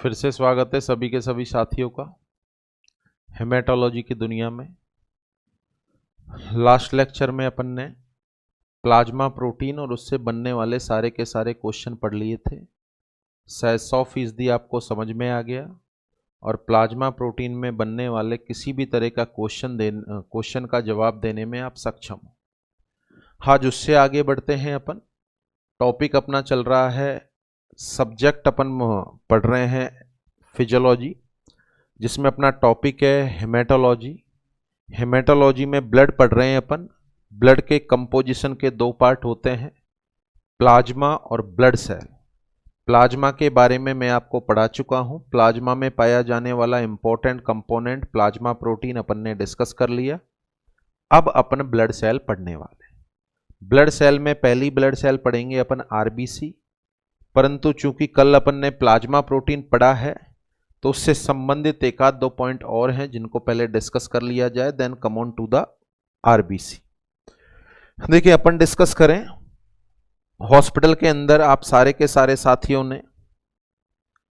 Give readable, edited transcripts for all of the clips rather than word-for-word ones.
फिर से स्वागत है सभी के सभी साथियों का हेमेटोलॉजी की दुनिया में। लास्ट लेक्चर में अपन ने प्लाज्मा प्रोटीन और उससे बनने वाले सारे के सारे क्वेश्चन पढ़ लिए थे। शायद 100% आपको समझ में आ गया और प्लाज्मा प्रोटीन में बनने वाले किसी भी तरह का क्वेश्चन का जवाब देने में आप सक्षम हो। आज उससे आगे बढ़ते हैं। अपन टॉपिक अपना चल रहा है, सब्जेक्ट अपन पढ़ रहे हैं फिजियोलॉजी, जिसमें अपना टॉपिक है हेमेटोलॉजी। हेमेटोलॉजी में ब्लड पढ़ रहे हैं अपन। ब्लड के कंपोजिशन के दो पार्ट होते हैं, प्लाज्मा और ब्लड सेल। प्लाज्मा के बारे में मैं आपको पढ़ा चुका हूं। प्लाज्मा में पाया जाने वाला इंपॉर्टेंट कंपोनेंट प्लाज्मा प्रोटीन अपन ने डिस्कस कर लिया। अब अपन ब्लड सेल पढ़ने वाले हैं। ब्लड सेल में पहली ब्लड सेल पढ़ेंगे अपन आरबीसी, परंतु चूंकि कल अपन ने प्लाज्मा प्रोटीन पढ़ा है तो उससे संबंधित एक आध दो पॉइंट और हैं जिनको पहले डिस्कस कर लिया जाए, then come on to the RBC. देखिए अपन डिस्कस करें, हॉस्पिटल के अंदर आप सारे के सारे साथियों ने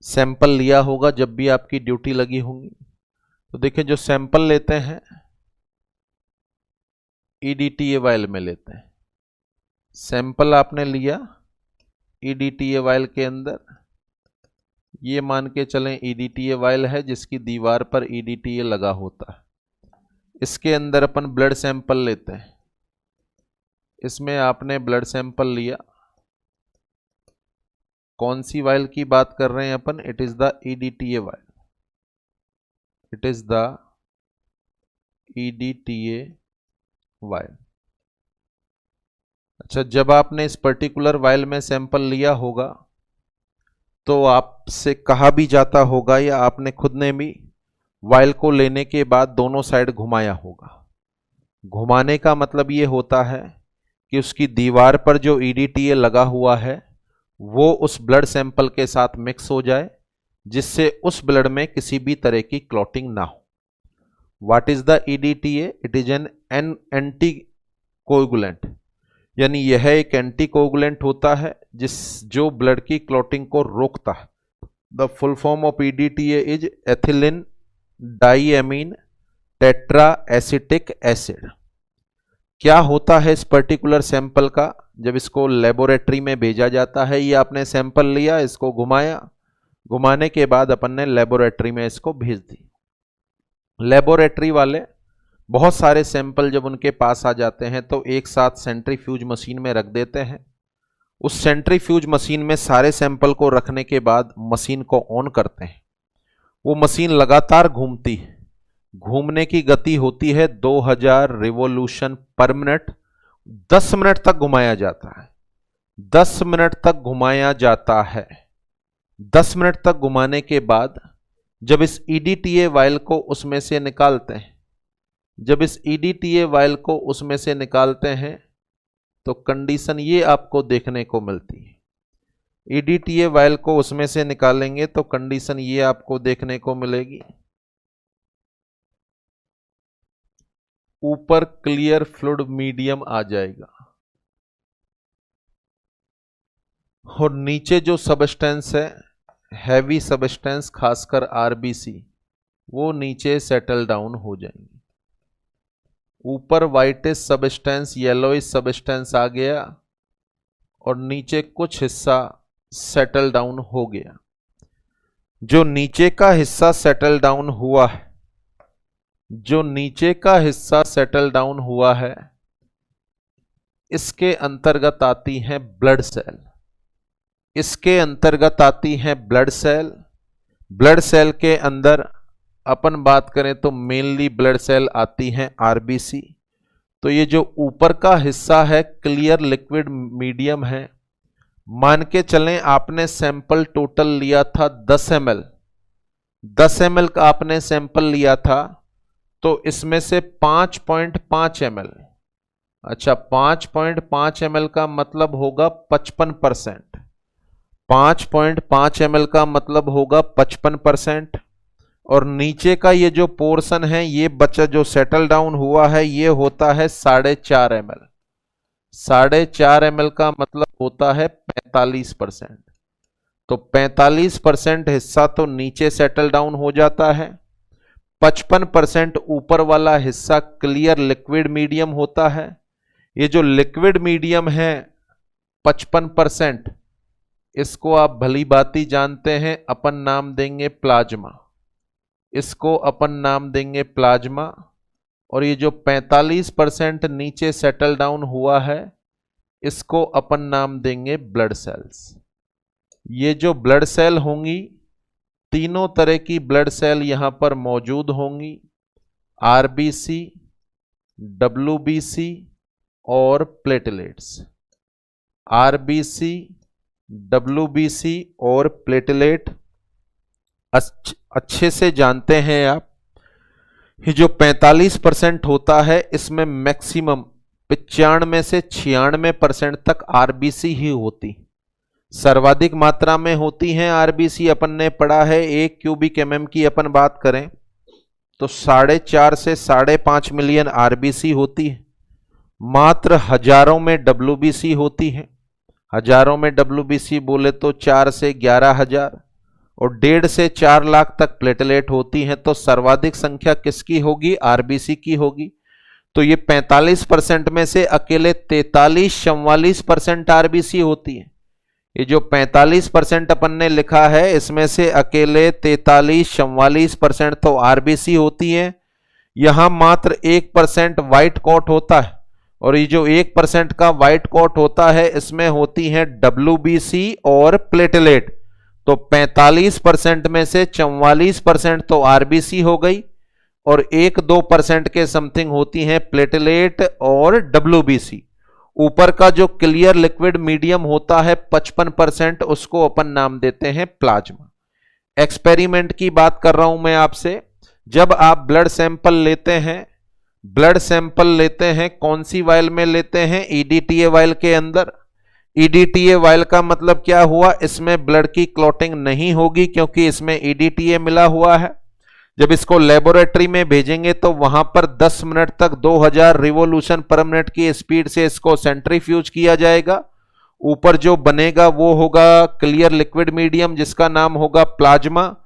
सैंपल लिया होगा जब भी आपकी ड्यूटी लगी होगी। तो देखिए जो सैंपल लेते हैं ईडीटीए वायल में लेते हैं। सैंपल आपने लिया ईडीटीए वायल के अंदर, ये मान के चलें ईडीटीए वायल है जिसकी दीवार पर ईडीटीए लगा होता है। इसके अंदर अपन ब्लड सैंपल लेते हैं। इसमें आपने ब्लड सैंपल लिया, कौन सी वायल की बात कर रहे हैं अपन? It is the EDTA vial, it is the EDTA vial. अच्छा, जब आपने इस पर्टिकुलर वायल में सैंपल लिया होगा तो आपसे कहा भी जाता होगा या आपने खुद ने भी वायल को लेने के बाद दोनों साइड घुमाया होगा। घुमाने का मतलब ये होता है कि उसकी दीवार पर जो ईडीटीए लगा हुआ है वो उस ब्लड सैंपल के साथ मिक्स हो जाए, जिससे उस ब्लड में किसी भी तरह की क्लॉटिंग ना हो। What is the EDTA? It is an anti coagulant, यानी यह एक एंटी कोएगुलेंट होता है जो ब्लड की क्लॉटिंग को रोकता है। The full form of EDTA is ethylene diamine tetra acetic acid. क्या होता है इस पर्टिकुलर सैंपल का जब इसको लेबोरेटरी में भेजा जाता है? ये आपने सैंपल लिया, इसको घुमाया, घुमाने के बाद अपन ने लेबोरेटरी में इसको भेज दी। लेबोरेटरी वाले बहुत सारे सैंपल जब उनके पास आ जाते हैं तो एक साथ सेंट्रीफ्यूज मशीन में रख देते हैं। उस सेंट्रीफ्यूज मशीन में सारे सैंपल को रखने के बाद मशीन को ऑन करते हैं। वो मशीन लगातार घूमती है, घूमने की गति होती है 2000 रिवॉल्यूशन पर मिनट। 10 मिनट तक घुमाया जाता है, 10 मिनट तक घुमाया जाता है। 10 मिनट तक घुमाने के बाद जब इस ईडीटीए वायल को उसमें से निकालते हैं, जब इस ईडीटीए वायल को उसमें से निकालते हैं तो कंडीशन ये आपको देखने को मिलती है। ईडीटीए वायल को उसमें से निकालेंगे तो कंडीशन ये आपको देखने को मिलेगी, ऊपर क्लियर फ्लूइड मीडियम आ जाएगा और नीचे जो सब्सटेंस है, हैवी सब्सटेंस खासकर आरबीसी, वो नीचे सेटल डाउन हो जाएंगे। ऊपर व्हाइटिश सब्सटेंस, येलोइश सब्सटेंस आ गया और नीचे कुछ हिस्सा सेटल डाउन हो गया। जो नीचे का हिस्सा सेटल डाउन हुआ है, जो नीचे का हिस्सा सेटल डाउन हुआ है, इसके अंतर्गत आती हैं ब्लड सेल। इसके अंतर्गत आती हैं ब्लड सेल। ब्लड सेल के अंदर अपन बात करें तो मेनली ब्लड सेल आती हैं आरबीसी। तो ये जो ऊपर का हिस्सा है क्लियर लिक्विड मीडियम है। मान के चलें आपने सैंपल टोटल लिया था 10 ml, 10 ml का आपने सैंपल लिया था, तो इसमें से 5.5 ml, अच्छा 5.5 ml का मतलब होगा 55%, 5.5 ml का मतलब होगा 55%। और नीचे का ये जो पोर्शन है, ये बचा जो सेटल डाउन हुआ है, ये होता है 4.5 ml। 4.5 ml का मतलब होता है 45%। तो 45% हिस्सा तो नीचे सेटल डाउन हो जाता है, 55% ऊपर वाला हिस्सा क्लियर लिक्विड मीडियम होता है। ये जो लिक्विड मीडियम है 55%, इसको आप भली भांति जानते हैं, अपन नाम देंगे प्लाज्मा। इसको अपन नाम देंगे प्लाज्मा। और ये जो 45% नीचे सेटल डाउन हुआ है, इसको अपन नाम देंगे ब्लड सेल्स। ये जो ब्लड सेल होंगी, तीनों तरह की ब्लड सेल यहां पर मौजूद होंगी, आरबीसी, डब्ल्यूबीसी और प्लेटलेट्स। आरबीसी, डब्ल्यूबीसी और प्लेटलेट अच्छे से जानते हैं आप। ये जो 45% होता है, इसमें मैक्सिमम 95 से 96% तक आरबीसी ही होती, सर्वाधिक मात्रा में होती हैं आरबीसी। अपन ने पढ़ा है 1 क्यूबिक एमएम की अपन बात करें तो 4.5 से 5.5 मिलियन आरबीसी होती है। मात्र हजारों में डब्ल्यूबीसी होती है। हजारों में डब्ल्यूबीसी बोले तो 4 से 11,000 और 1.5 से 4 लाख तक प्लेटलेट होती हैं। तो सर्वाधिक संख्या किसकी होगी? आरबीसी की होगी। तो ये 45% में से अकेले 43-44% आरबीसी होती है। ये जो 45% अपन ने लिखा है, इसमें से अकेले 43-44% तो आरबीसी होती है। यहां मात्र 1% व्हाइट कॉट होता है, और ये जो 1% का व्हाइट कॉट होता है, इसमें होती है डब्ल्यूबीसी और प्लेटलेट। तो 45% में से 44% तो आरबीसी हो गई, और 1-2% के समथिंग होती हैं प्लेटलेट और डब्ल्यूबीसी। ऊपर का जो क्लियर लिक्विड मीडियम होता है 55%, उसको अपन नाम देते हैं प्लाज्मा। एक्सपेरिमेंट की बात कर रहा हूं मैं आपसे। जब आप ब्लड सैंपल लेते हैं, ब्लड सैंपल लेते हैं, कौन सी वायल में लेते हैं? ईडीटीए वायल के अंदर। ईडीटीए वायल का मतलब क्या हुआ? इसमें ब्लड की क्लॉटिंग नहीं होगी, क्योंकि इसमें ईडीटीए मिला हुआ है। जब इसको लेबोरेटरी में भेजेंगे तो वहां पर 10 मिनट तक 2000 रिवॉल्यूशन पर मिनट की स्पीड से इसको सेंट्रीफ्यूज किया जाएगा। ऊपर जो बनेगा वो होगा क्लियर लिक्विड मीडियम, जिसका नाम होगा प्लाज्मा।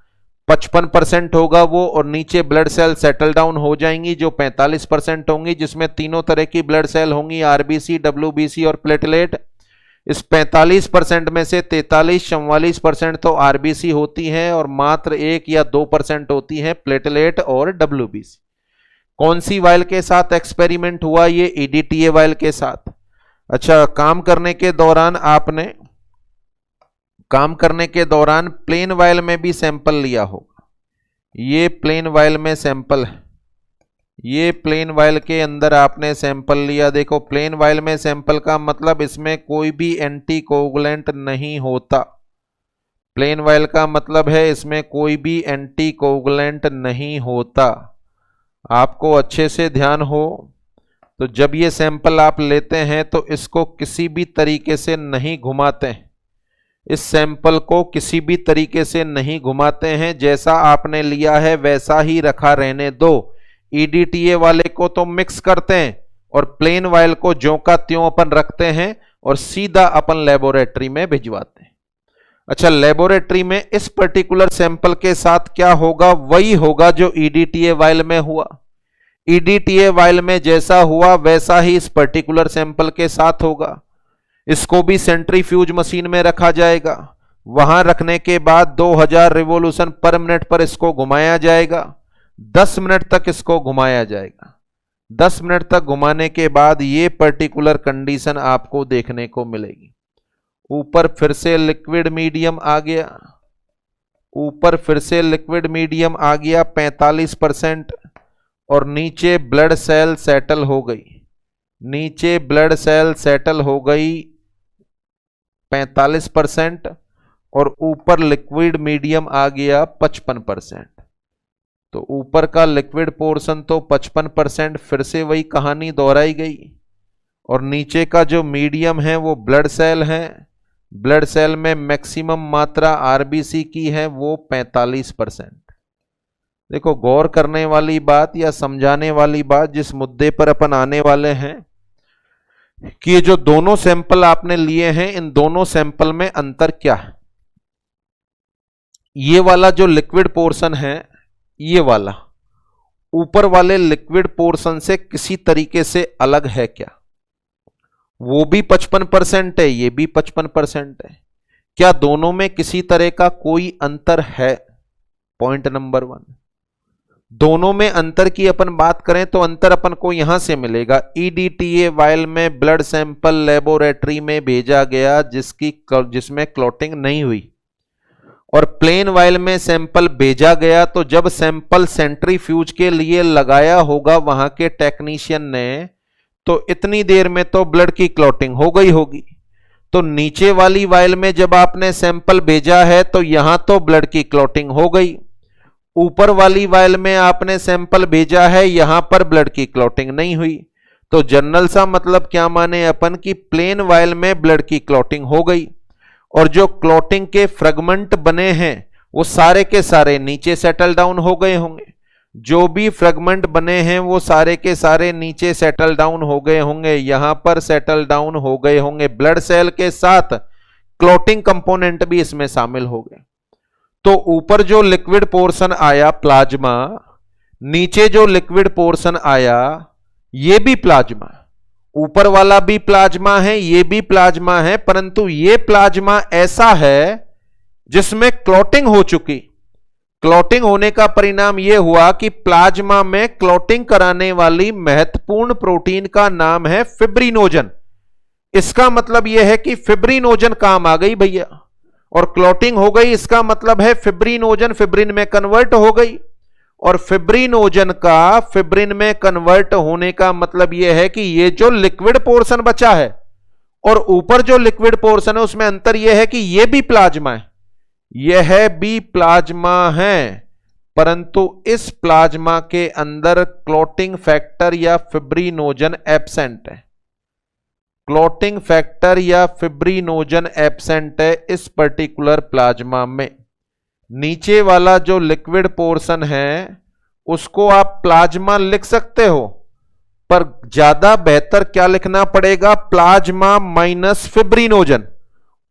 55% होगा वो, और नीचे ब्लड सेल सेटल डाउन हो जाएंगी जो 45% होंगी, जिसमें तीनों तरह की ब्लड सेल होंगी, आरबीसी, डब्ल्यूबीसी और प्लेटलेट। इस 45% में से 43-44% तो आरबीसी होती हैं, और मात्र 1 या 2% होती हैं प्लेटलेट और डब्ल्यूबीसी। कौन सी वायल के साथ एक्सपेरिमेंट हुआ? ये ईडीटीए वायल के साथ। अच्छा, काम करने के दौरान प्लेन वायल में भी सैंपल लिया होगा। ये प्लेन वायल में सैंपल है, ये प्लेन वायल के अंदर आपने सैंपल लिया। देखो, प्लेन वायल में सैंपल का मतलब इसमें कोई भी एंटी कोगुलेंट नहीं होता। प्लेन वायल का मतलब है इसमें कोई भी एंटी कोगुलेंट नहीं होता। आपको अच्छे से ध्यान हो तो जब ये सैंपल आप लेते हैं तो इसको किसी भी तरीके से नहीं घुमाते हैं। इस सैंपल को किसी भी तरीके से नहीं घुमाते हैं। जैसा आपने लिया है वैसा ही रखा रहने दो। ईडीटीए वाले को तो मिक्स करते हैं, और प्लेन वायल को ज्यों का त्यों अपन रखते हैं और सीधा अपन लेबोरेटरी में भिजवाते हैं। अच्छा, लेबोरेटरी में इस पर्टिकुलर सैंपल के साथ क्या होगा? वही होगा जो ईडीटीए वायल में हुआ। ईडीटीए वायल में जैसा हुआ वैसा ही इस पर्टिकुलर सैंपल के साथ होगा। इसको भी सेंट्रीफ्यूज मशीन में रखा जाएगा। वहां रखने के बाद 2000 रिवॉल्यूशन पर मिनट पर इसको घुमाया जाएगा। 10 मिनट तक इसको घुमाया जाएगा। 10 मिनट तक घुमाने के बाद ये पर्टिकुलर कंडीशन आपको देखने को मिलेगी। ऊपर फिर से लिक्विड मीडियम आ गया, ऊपर फिर से लिक्विड मीडियम आ गया 45%, और नीचे ब्लड सेल सेटल हो गई। नीचे ब्लड सेल सेटल हो गई 45%, और ऊपर लिक्विड मीडियम आ गया 55%। तो ऊपर का लिक्विड पोर्शन तो 55%, फिर से वही कहानी दोहराई गई, और नीचे का जो मीडियम है वो ब्लड सेल है। ब्लड सेल में मैक्सिमम मात्रा आरबीसी की है, वो 45%। देखो, गौर करने वाली बात या समझाने वाली बात जिस मुद्दे पर अपन आने वाले हैं कि ये जो दोनों सैंपल आपने लिए हैं, इन दोनों सैंपल में अंतर क्या है। ये वाला जो लिक्विड पोर्शन है, ये वाला ऊपर वाले लिक्विड पोर्शन से किसी तरीके से अलग है क्या? वो भी 55% है, ये भी 55% है। क्या दोनों में किसी तरह का कोई अंतर है? Point number 1। दोनों में अंतर की अपन बात करें तो अंतर अपन को यहां से मिलेगा। EDTA वायल में ब्लड सैंपल लेबोरेटरी में भेजा गया जिसमें क्लॉटिंग नहीं हुई, और प्लेन वायल में सैंपल भेजा गया तो जब सैंपल सेंट्रीफ्यूज के लिए लगाया होगा वहां के टेक्नीशियन ने, तो इतनी देर में तो ब्लड की क्लॉटिंग हो गई होगी। तो नीचे वाली वायल में जब आपने सैंपल भेजा है तो यहां तो ब्लड की क्लॉटिंग हो गई, ऊपर वाली वायल में आपने सैंपल भेजा है, यहां पर ब्लड की क्लॉटिंग नहीं हुई। तो जनरल सा मतलब क्या माने अपन की प्लेन वायल में ब्लड की क्लॉटिंग हो गई, और जो क्लॉटिंग के फ्रेगमेंट बने हैं वो सारे के सारे नीचे सेटल डाउन हो गए होंगे। जो भी फ्रेगमेंट बने हैं वो सारे के सारे नीचे सेटल डाउन हो गए होंगे, यहां पर सेटल डाउन हो गए होंगे। ब्लड सेल के साथ क्लॉटिंग कंपोनेंट भी इसमें शामिल हो गए। तो ऊपर जो लिक्विड पोर्शन आया प्लाज्मा, नीचे जो लिक्विड पोर्शन आया ये भी प्लाज्मा, ऊपर वाला भी प्लाज्मा है, ये भी प्लाज्मा है, परंतु ये प्लाज्मा ऐसा है जिसमें क्लॉटिंग हो चुकी। क्लॉटिंग होने का परिणाम यह हुआ कि प्लाज्मा में क्लॉटिंग कराने वाली महत्वपूर्ण प्रोटीन का नाम है फिब्रिनोजन। इसका मतलब यह है कि फिब्रिनोजन काम आ गई भैया, और क्लॉटिंग हो गई, इसका मतलब है फिब्रिनोजन फिब्रिन में कन्वर्ट हो गई, और फिब्रिनोजन का फिब्रिन में कन्वर्ट होने का मतलब यह है कि ये जो लिक्विड पोर्शन बचा है और ऊपर जो लिक्विड पोर्शन है उसमें अंतर यह है कि यह भी प्लाज्मा है, यह भी प्लाज्मा है, परंतु इस प्लाज्मा के अंदर क्लॉटिंग फैक्टर या फिब्रिनोजन एब्सेंट है। क्लॉटिंग फैक्टर या फिब्रिनोजन एब्सेंट है इस पर्टिकुलर प्लाज्मा में। नीचे वाला जो लिक्विड पोर्शन है उसको आप प्लाज्मा लिख सकते हो, पर ज्यादा बेहतर क्या लिखना पड़ेगा? Plasma minus fibrinogen.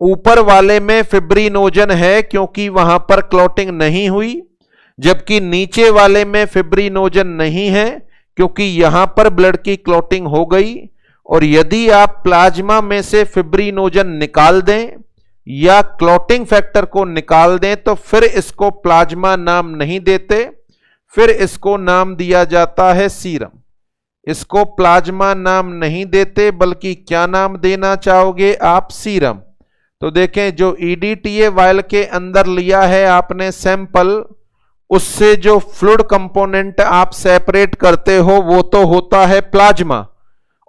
ऊपर वाले में फिब्रिनोजन है क्योंकि वहां पर क्लॉटिंग नहीं हुई, जबकि नीचे वाले में फिब्रिनोजन नहीं है क्योंकि यहां पर ब्लड की क्लॉटिंग हो गई। और यदि आप प्लाज्मा में से फिब्रिनोजन निकाल दें या क्लॉटिंग फैक्टर को निकाल दें तो फिर इसको प्लाज्मा नाम नहीं देते, फिर इसको नाम दिया जाता है सीरम। इसको प्लाज्मा नाम नहीं देते बल्कि क्या नाम देना चाहोगे आप? सीरम। तो देखें, जो EDTA वायल के अंदर लिया है आपने सैंपल, उससे जो फ्लूइड कंपोनेंट आप सेपरेट करते हो वो तो होता है प्लाज्मा,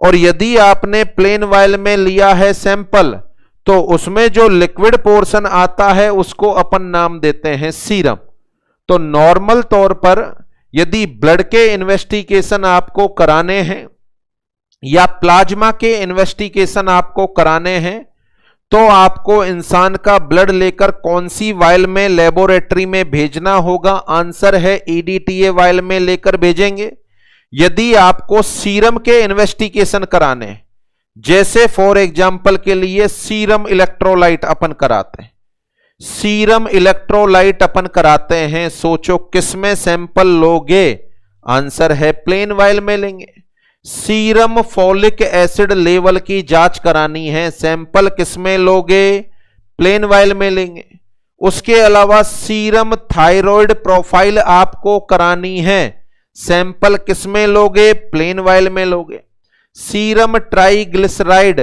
और यदि आपने प्लेन वायल में लिया है सैंपल तो उसमें जो लिक्विड पोर्शन आता है उसको अपन नाम देते हैं सीरम। तो नॉर्मल तौर पर यदि ब्लड के इन्वेस्टिगेशन आपको कराने हैं या प्लाज्मा के इन्वेस्टिगेशन आपको कराने हैं तो आपको इंसान का ब्लड लेकर कौन सी वायल में लेबोरेटरी में भेजना होगा? आंसर है EDTA वायल में लेकर भेजेंगे। यदि आपको सीरम के इन्वेस्टिगेशन कराने, जैसे फॉर एग्जांपल के लिए सीरम इलेक्ट्रोलाइट अपन कराते हैं, सीरम इलेक्ट्रोलाइट अपन कराते हैं, सोचो किसमें सैंपल लोगे? आंसर है प्लेन वायल में लेंगे। सीरम फॉलिक एसिड लेवल की जांच करानी है, सैंपल किसमें लोगे? प्लेन वायल में लेंगे। उसके अलावा सीरम थायराइड प्रोफाइल आपको करानी है, सैंपल किसमें लोगे? प्लेन वायल में लोगे। Serum triglyceride,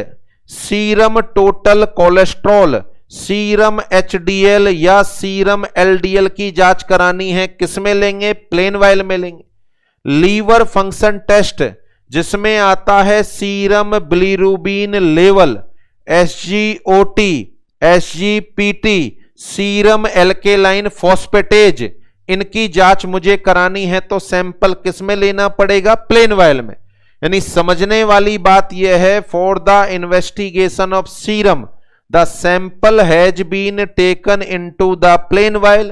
serum total cholesterol, serum HDL या सीरम LDL की जांच करानी है, किसमें लेंगे? प्लेन वायल में लेंगे। लीवर फंक्शन टेस्ट जिसमें आता है serum bilirubin level, SGOT, SGPT, serum alkaline phosphatase, इनकी जांच मुझे करानी है तो सैंपल किसमें लेना पड़ेगा? प्लेन वायल में। यानी समझने वाली बात यह है, for the investigation of serum the sample has been taken into the plain vial,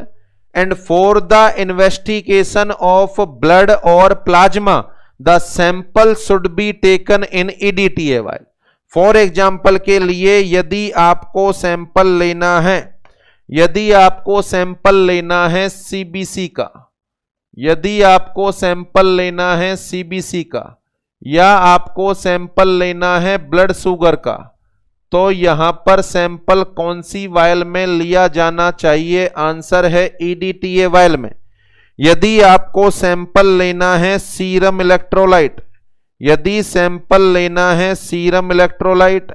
and for the investigation of blood और plasma the sample should be taken in EDTA vial. For example के लिए यदि आपको sample लेना है यदि आपको sample लेना है सीबीसी का, यदि आपको सैंपल लेना है सीबीसी का, या आपको सैंपल लेना है ब्लड शुगर का, तो यहां पर सैंपल कौन सी वायल में लिया जाना चाहिए? आंसर है ईडीटीए वायल में। यदि आपको सैंपल लेना है सीरम इलेक्ट्रोलाइट, यदि सैंपल लेना है सीरम इलेक्ट्रोलाइट,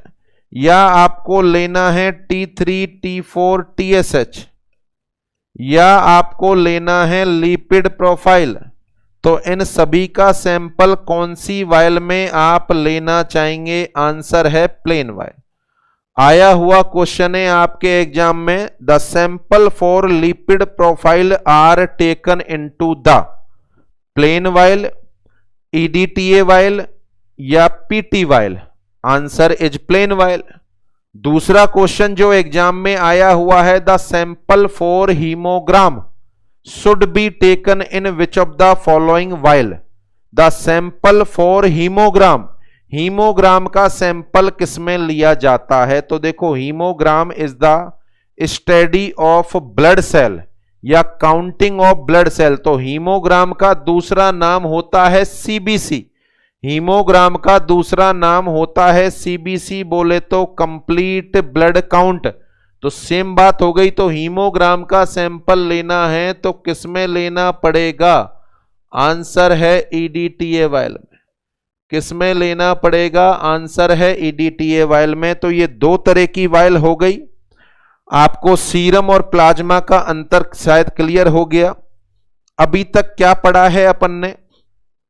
या आपको लेना है T3 T4 TSH, या आपको लेना है लिपिड प्रोफाइल, तो इन सभी का सैंपल कौन सी वायल में आप लेना चाहेंगे? आंसर है प्लेन वायल। आया हुआ क्वेश्चन है आपके एग्जाम में, the sample for lipid profile are taken into the plain vial, EDTA vial या PT vial. Answer is plain vial. दूसरा क्वेश्चन जो एग्जाम में आया हुआ है, the sample for haemogram should be taken in which of the following vial? The sample for haemogram, haemogram का sample किसमें लिया जाता है? तो देखो, haemogram is the study of blood cell या काउंटिंग ऑफ ब्लड सेल। तो हीमोग्राम का दूसरा नाम होता है सीबीसी, हीमोग्राम का दूसरा नाम होता है सीबीसी, बोले तो कंप्लीट ब्लड काउंट। तो सेम बात हो गई। तो हीमोग्राम का सैंपल लेना है तो किसमें लेना पड़ेगा? आंसर है ईडीटीए वायल में। किसमें लेना पड़ेगा? आंसर है ईडीटीए वायल में। तो ये दो तरह की वायल हो गई। आपको सीरम और प्लाज्मा का अंतर शायद क्लियर हो गया। अभी तक क्या पढ़ा है अपन ने?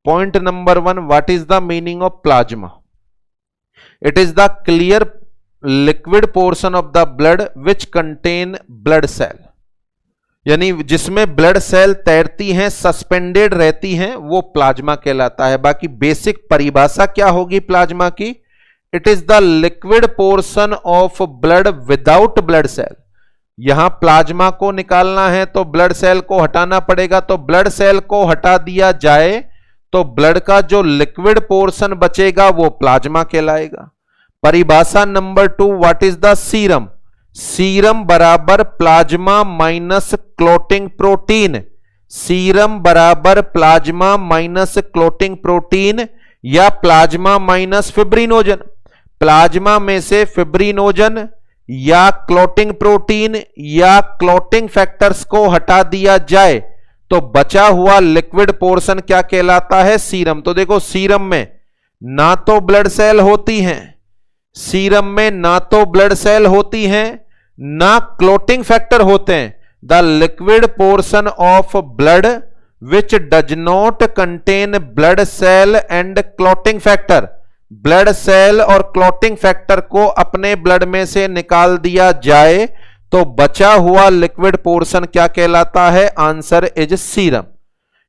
Point number 1, what is the meaning of plasma? It is the clear liquid portion of the blood which contain blood cell, यानी जिसमें ब्लड सेल तैरती हैं, सस्पेंडेड रहती हैं, वो प्लाज्मा कहलाता है। बाकी बेसिक परिभाषा क्या होगी प्लाज्मा की? It is the liquid portion of blood without blood cell. यहां प्लाज्मा को निकालना है तो ब्लड सेल को हटाना पड़ेगा, तो ब्लड सेल को हटा दिया जाए तो ब्लड का जो लिक्विड पोर्शन बचेगा वो प्लाज्मा कहलाएगा। परिभाषा number 2, what is the serum? Serum बराबर plasma minus clotting protein, serum बराबर प्लाज्मा माइनस क्लोटिंग प्रोटीन या प्लाज्मा माइनस फिब्रिनोजन। प्लाज्मा में से फिब्रिनोजन या क्लोटिंग प्रोटीन या क्लोटिंग फैक्टर्स को हटा दिया जाए तो बचा हुआ लिक्विड पोर्शन क्या कहलाता है? सीरम। तो देखो, सीरम में ना तो ब्लड सेल होती हैं, सीरम में ना तो ब्लड सेल होती हैं, ना क्लोटिंग फैक्टर होते हैं। The liquid portion of blood which does not contain blood cell and clotting factor, blood cell और क्लोटिंग फैक्टर को अपने ब्लड में से निकाल दिया जाए तो बचा हुआ लिक्विड पोर्शन क्या कहलाता है? Answer is serum.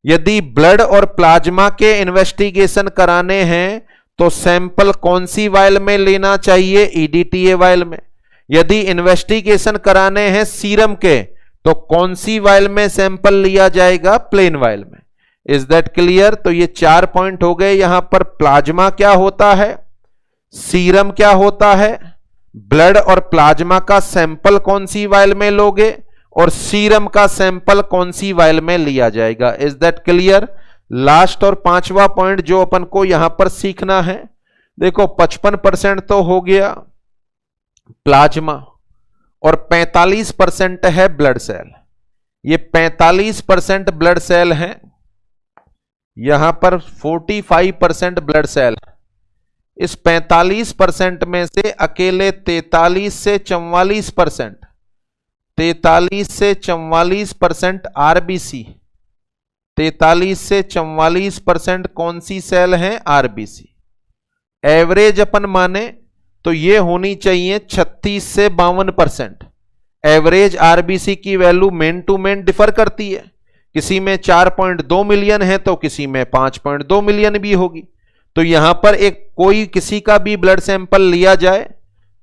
यदि ब्लड और प्लाज्मा के इन्वेस्टिगेशन कराने हैं तो सैंपल कौन सी वायल में लेना चाहिए? ईडीटीए वायल में। यदि इन्वेस्टिगेशन कराने हैं सीरम के तो कौन सी वायल में सैंपल लिया जाएगा? प्लेन वायल में। Is that clear? तो ये 4 पॉइंट हो गए। यहां पर प्लाज्मा क्या होता है, सीरम क्या होता है, ब्लड और प्लाज्मा का सैंपल कौन सी वायल में लोगे, और सीरम का सैंपल कौन सी वायल में लिया जाएगा। Is that clear? लास्ट और 5वां पॉइंट जो अपन को यहां पर सीखना है, देखो 55% तो हो गया प्लाज्मा और 45% है ब्लड सेल। ये 45% ब्लड सेल है, यहां पर 45% ब्लड सेल है। इस 45% में से अकेले 43 से 44%, 43 से 44% आरबीसी, 43 से 44% कौन सी सेल हैं? आरबीसी। एवरेज अपन माने तो ये होनी चाहिए 36 से 52%। एवरेज आरबीसी की value man to man differ करती है, किसी में 4.2 मिलियन है तो किसी में 5.2 मिलियन भी होगी। तो यहां पर एक कोई किसी का भी ब्लड सैंपल लिया जाए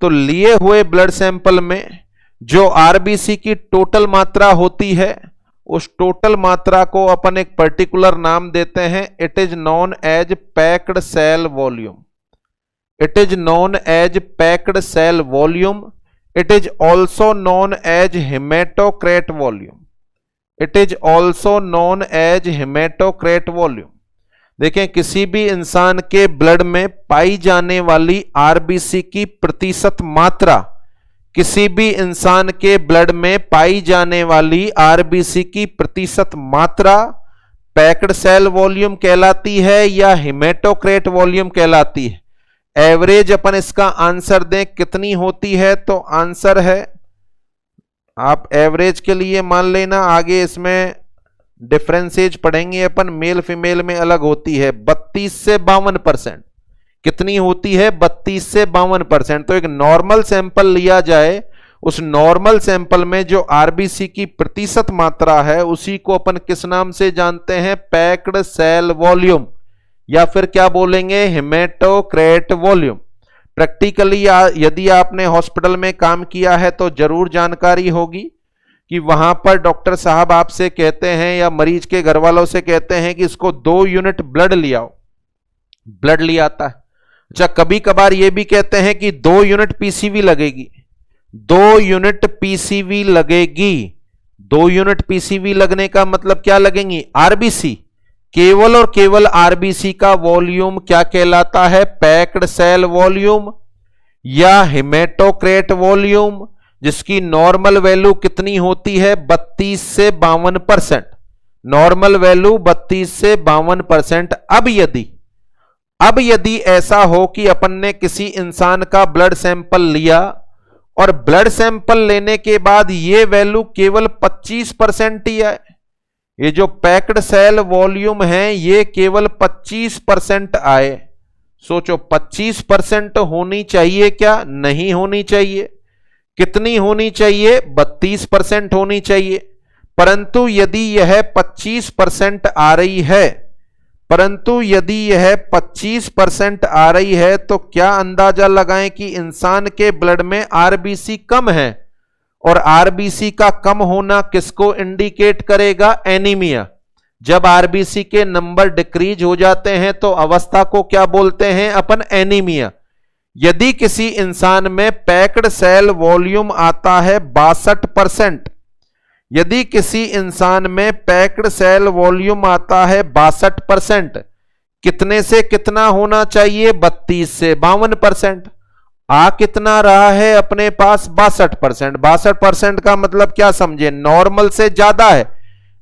तो लिए हुए ब्लड सैंपल में जो आरबीसी की टोटल मात्रा होती है उस टोटल मात्रा को अपन एक पर्टिकुलर नाम देते हैं। It is known as packed cell volume. It is known as packed cell volume. It is also known as haematocrit volume, it is also known as haematocrit volume. देखें, किसी भी इंसान के ब्लड में पाई जाने वाली आरबीसी की प्रतिशत मात्रा, किसी भी इंसान के ब्लड में पाई जाने वाली आरबीसी की प्रतिशत मात्रा पैक्ड सेल वॉल्यूम कहलाती है या हेमेटोक्रेट वॉल्यूम कहलाती है? एवरेज अपन इसका आंसर दें कितनी होती है, तो आंसर है, आप एवरेज के लिए मान लेना, आगे इसमें डिफरेंसेज पढ़ेंगे अपन, मेल फीमेल में अलग होती है, 32 से 52%। कितनी होती है? 32 से 52%। तो एक नॉर्मल सैंपल लिया जाए, उस नॉर्मल सैंपल में जो आरबीसी की प्रतिशत मात्रा है उसी को अपन किस नाम से जानते हैं? पैक्ड सेल वॉल्यूम, या फिर क्या बोलेंगे? हेमेटोक्रेट वॉल्यूम। प्रैक्टिकली यदि आपने हॉस्पिटल में काम किया है तो जरूर जानकारी होगी कि वहां पर डॉक्टर साहब आपसे कहते हैं या मरीज के घर वालों से कहते हैं कि इसको 2 यूनिट ब्लड लियाओ, ब्लड लिया आता है। अच्छा, कभी कभार ये भी कहते हैं कि 2 यूनिट पीसीवी लगेगी, 2 यूनिट पीसीवी लगेगी। 2 यूनिट पीसीवी लगने का मतलब क्या लगेंगी? आरबीसी। केवल और केवल आरबीसी का वॉल्यूम क्या कहलाता है? पैक्ड सेल वॉल्यूम या हेमेटोक्रेट वॉल्यूम, जिसकी नॉर्मल वैल्यू कितनी होती है? 32 से 52%। नॉर्मल वैल्यू 32 से 52%। अब यदि ऐसा हो कि अपन ने किसी इंसान का ब्लड सैंपल लिया और ब्लड सैंपल लेने के बाद ये वैल्यू केवल 25% ही है, ये जो पैक्ड सेल वॉल्यूम है ये केवल 25% आए, सोचो 25% होनी चाहिए क्या? नहीं होनी चाहिए। कितनी होनी चाहिए? 32% होनी चाहिए। परंतु यदि यह 25% आ रही है, परंतु यदि यह 25% आ रही है तो क्या अंदाजा लगाएं कि इंसान के ब्लड में आरबीसी कम है, और आरबीसी का कम होना किसको इंडिकेट करेगा? एनीमिया। जब आरबीसी के नंबर डिक्रीज हो जाते हैं तो अवस्था को क्या बोलते हैं अपन? एनीमिया। यदि किसी इंसान में पैक्ड सेल वॉल्यूम आता है 62%, यदि किसी इंसान में पैक्ड सेल वॉल्यूम आता है 62%, कितने से कितना होना चाहिए? 32 से 52%। आ कितना रहा है अपने पास? 62%। 62% का मतलब क्या समझे? नॉर्मल से ज्यादा है।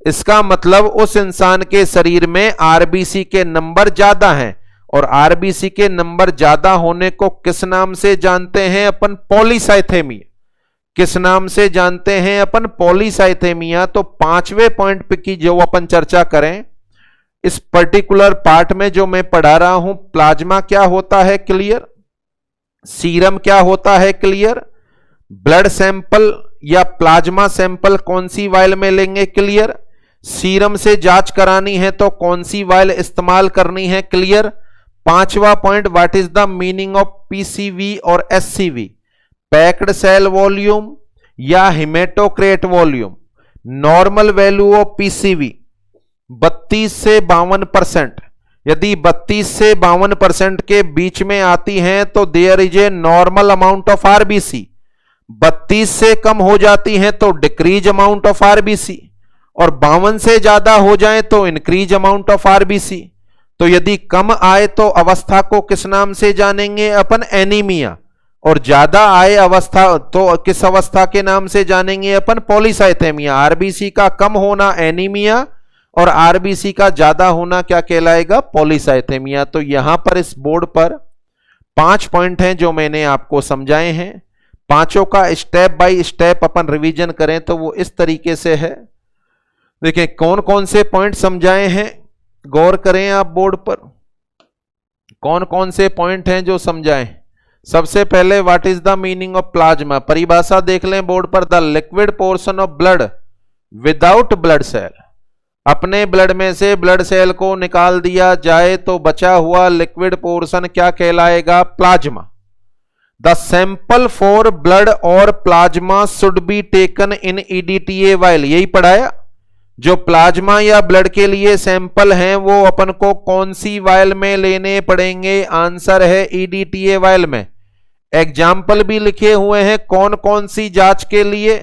इसका मतलब उस इंसान के शरीर में आरबीसी के नंबर ज्यादा हैं, और आरबीसी के नंबर ज्यादा होने को किस नाम से जानते हैं अपन? पॉलीसाइथेमिया। किस नाम से जानते हैं अपन? पॉलीसाइथेमिया। तो 5वें पॉइंट पे की जो अपन चर्चा करें, इस पर्टिकुलर पार्ट में जो मैं पढ़ा रहा हूं, प्लाज्मा क्या होता है? क्लियर। सीरम क्या होता है? क्लियर। ब्लड सैंपल या प्लाज्मा सैंपल कौन सी वायल में लेंगे? क्लियर। सीरम से जांच करानी है तो कौन सी वायल इस्तेमाल करनी है? क्लियर। 5वां point, what is the meaning of PCV और एससीवी? पैक्ड सेल वॉल्यूम या haematocrit volume. Normal value of PCV 32 से 52%। यदि 32 से 52% के बीच में आती हैं तो there is a normal amount of RBC. 32 से कम हो जाती हैं तो डिक्रीज अमाउंट ऑफ आरबीसी, और 52 से ज्यादा हो जाए तो इंक्रीज अमाउंट ऑफ आरबीसी। तो यदि कम आए तो अवस्था को किस नाम से जानेंगे अपन? एनीमिया। और ज्यादा आए अवस्था तो किस अवस्था के नाम से जानेंगे अपन? पॉलीसाइथेमिया। आरबीसी का कम होना एनीमिया, और आरबीसी का ज्यादा होना क्या कहलाएगा? पॉलीसाइथेमिया। तो यहां पर इस बोर्ड पर 5 पॉइंट हैं जो मैंने आपको समझाए हैं। पांचों का step by step upon revision करें तो वो इस तरीके से है। देखिए कौन कौन से पॉइंट समझाए हैं, गौर करें आप बोर्ड पर, कौन कौन से पॉइंट हैं जो समझाएं। सबसे पहले what is the meaning of plasma, परिभाषा देख लें बोर्ड पर। The liquid portion of blood without blood cell. अपने ब्लड में से ब्लड सेल को निकाल दिया जाए तो बचा हुआ लिक्विड पोर्शन क्या कहलाएगा? Plasma. The sample for blood और plasma should be taken in EDTA vial. यही पढ़ाया। जो प्लाज्मा या ब्लड के लिए सैंपल हैं वो अपन को कौन सी वायल में लेने पड़ेंगे? आंसर है ईडीटीए वायल में। एग्जाम्पल भी लिखे हुए हैं कौन कौन सी जांच के लिए।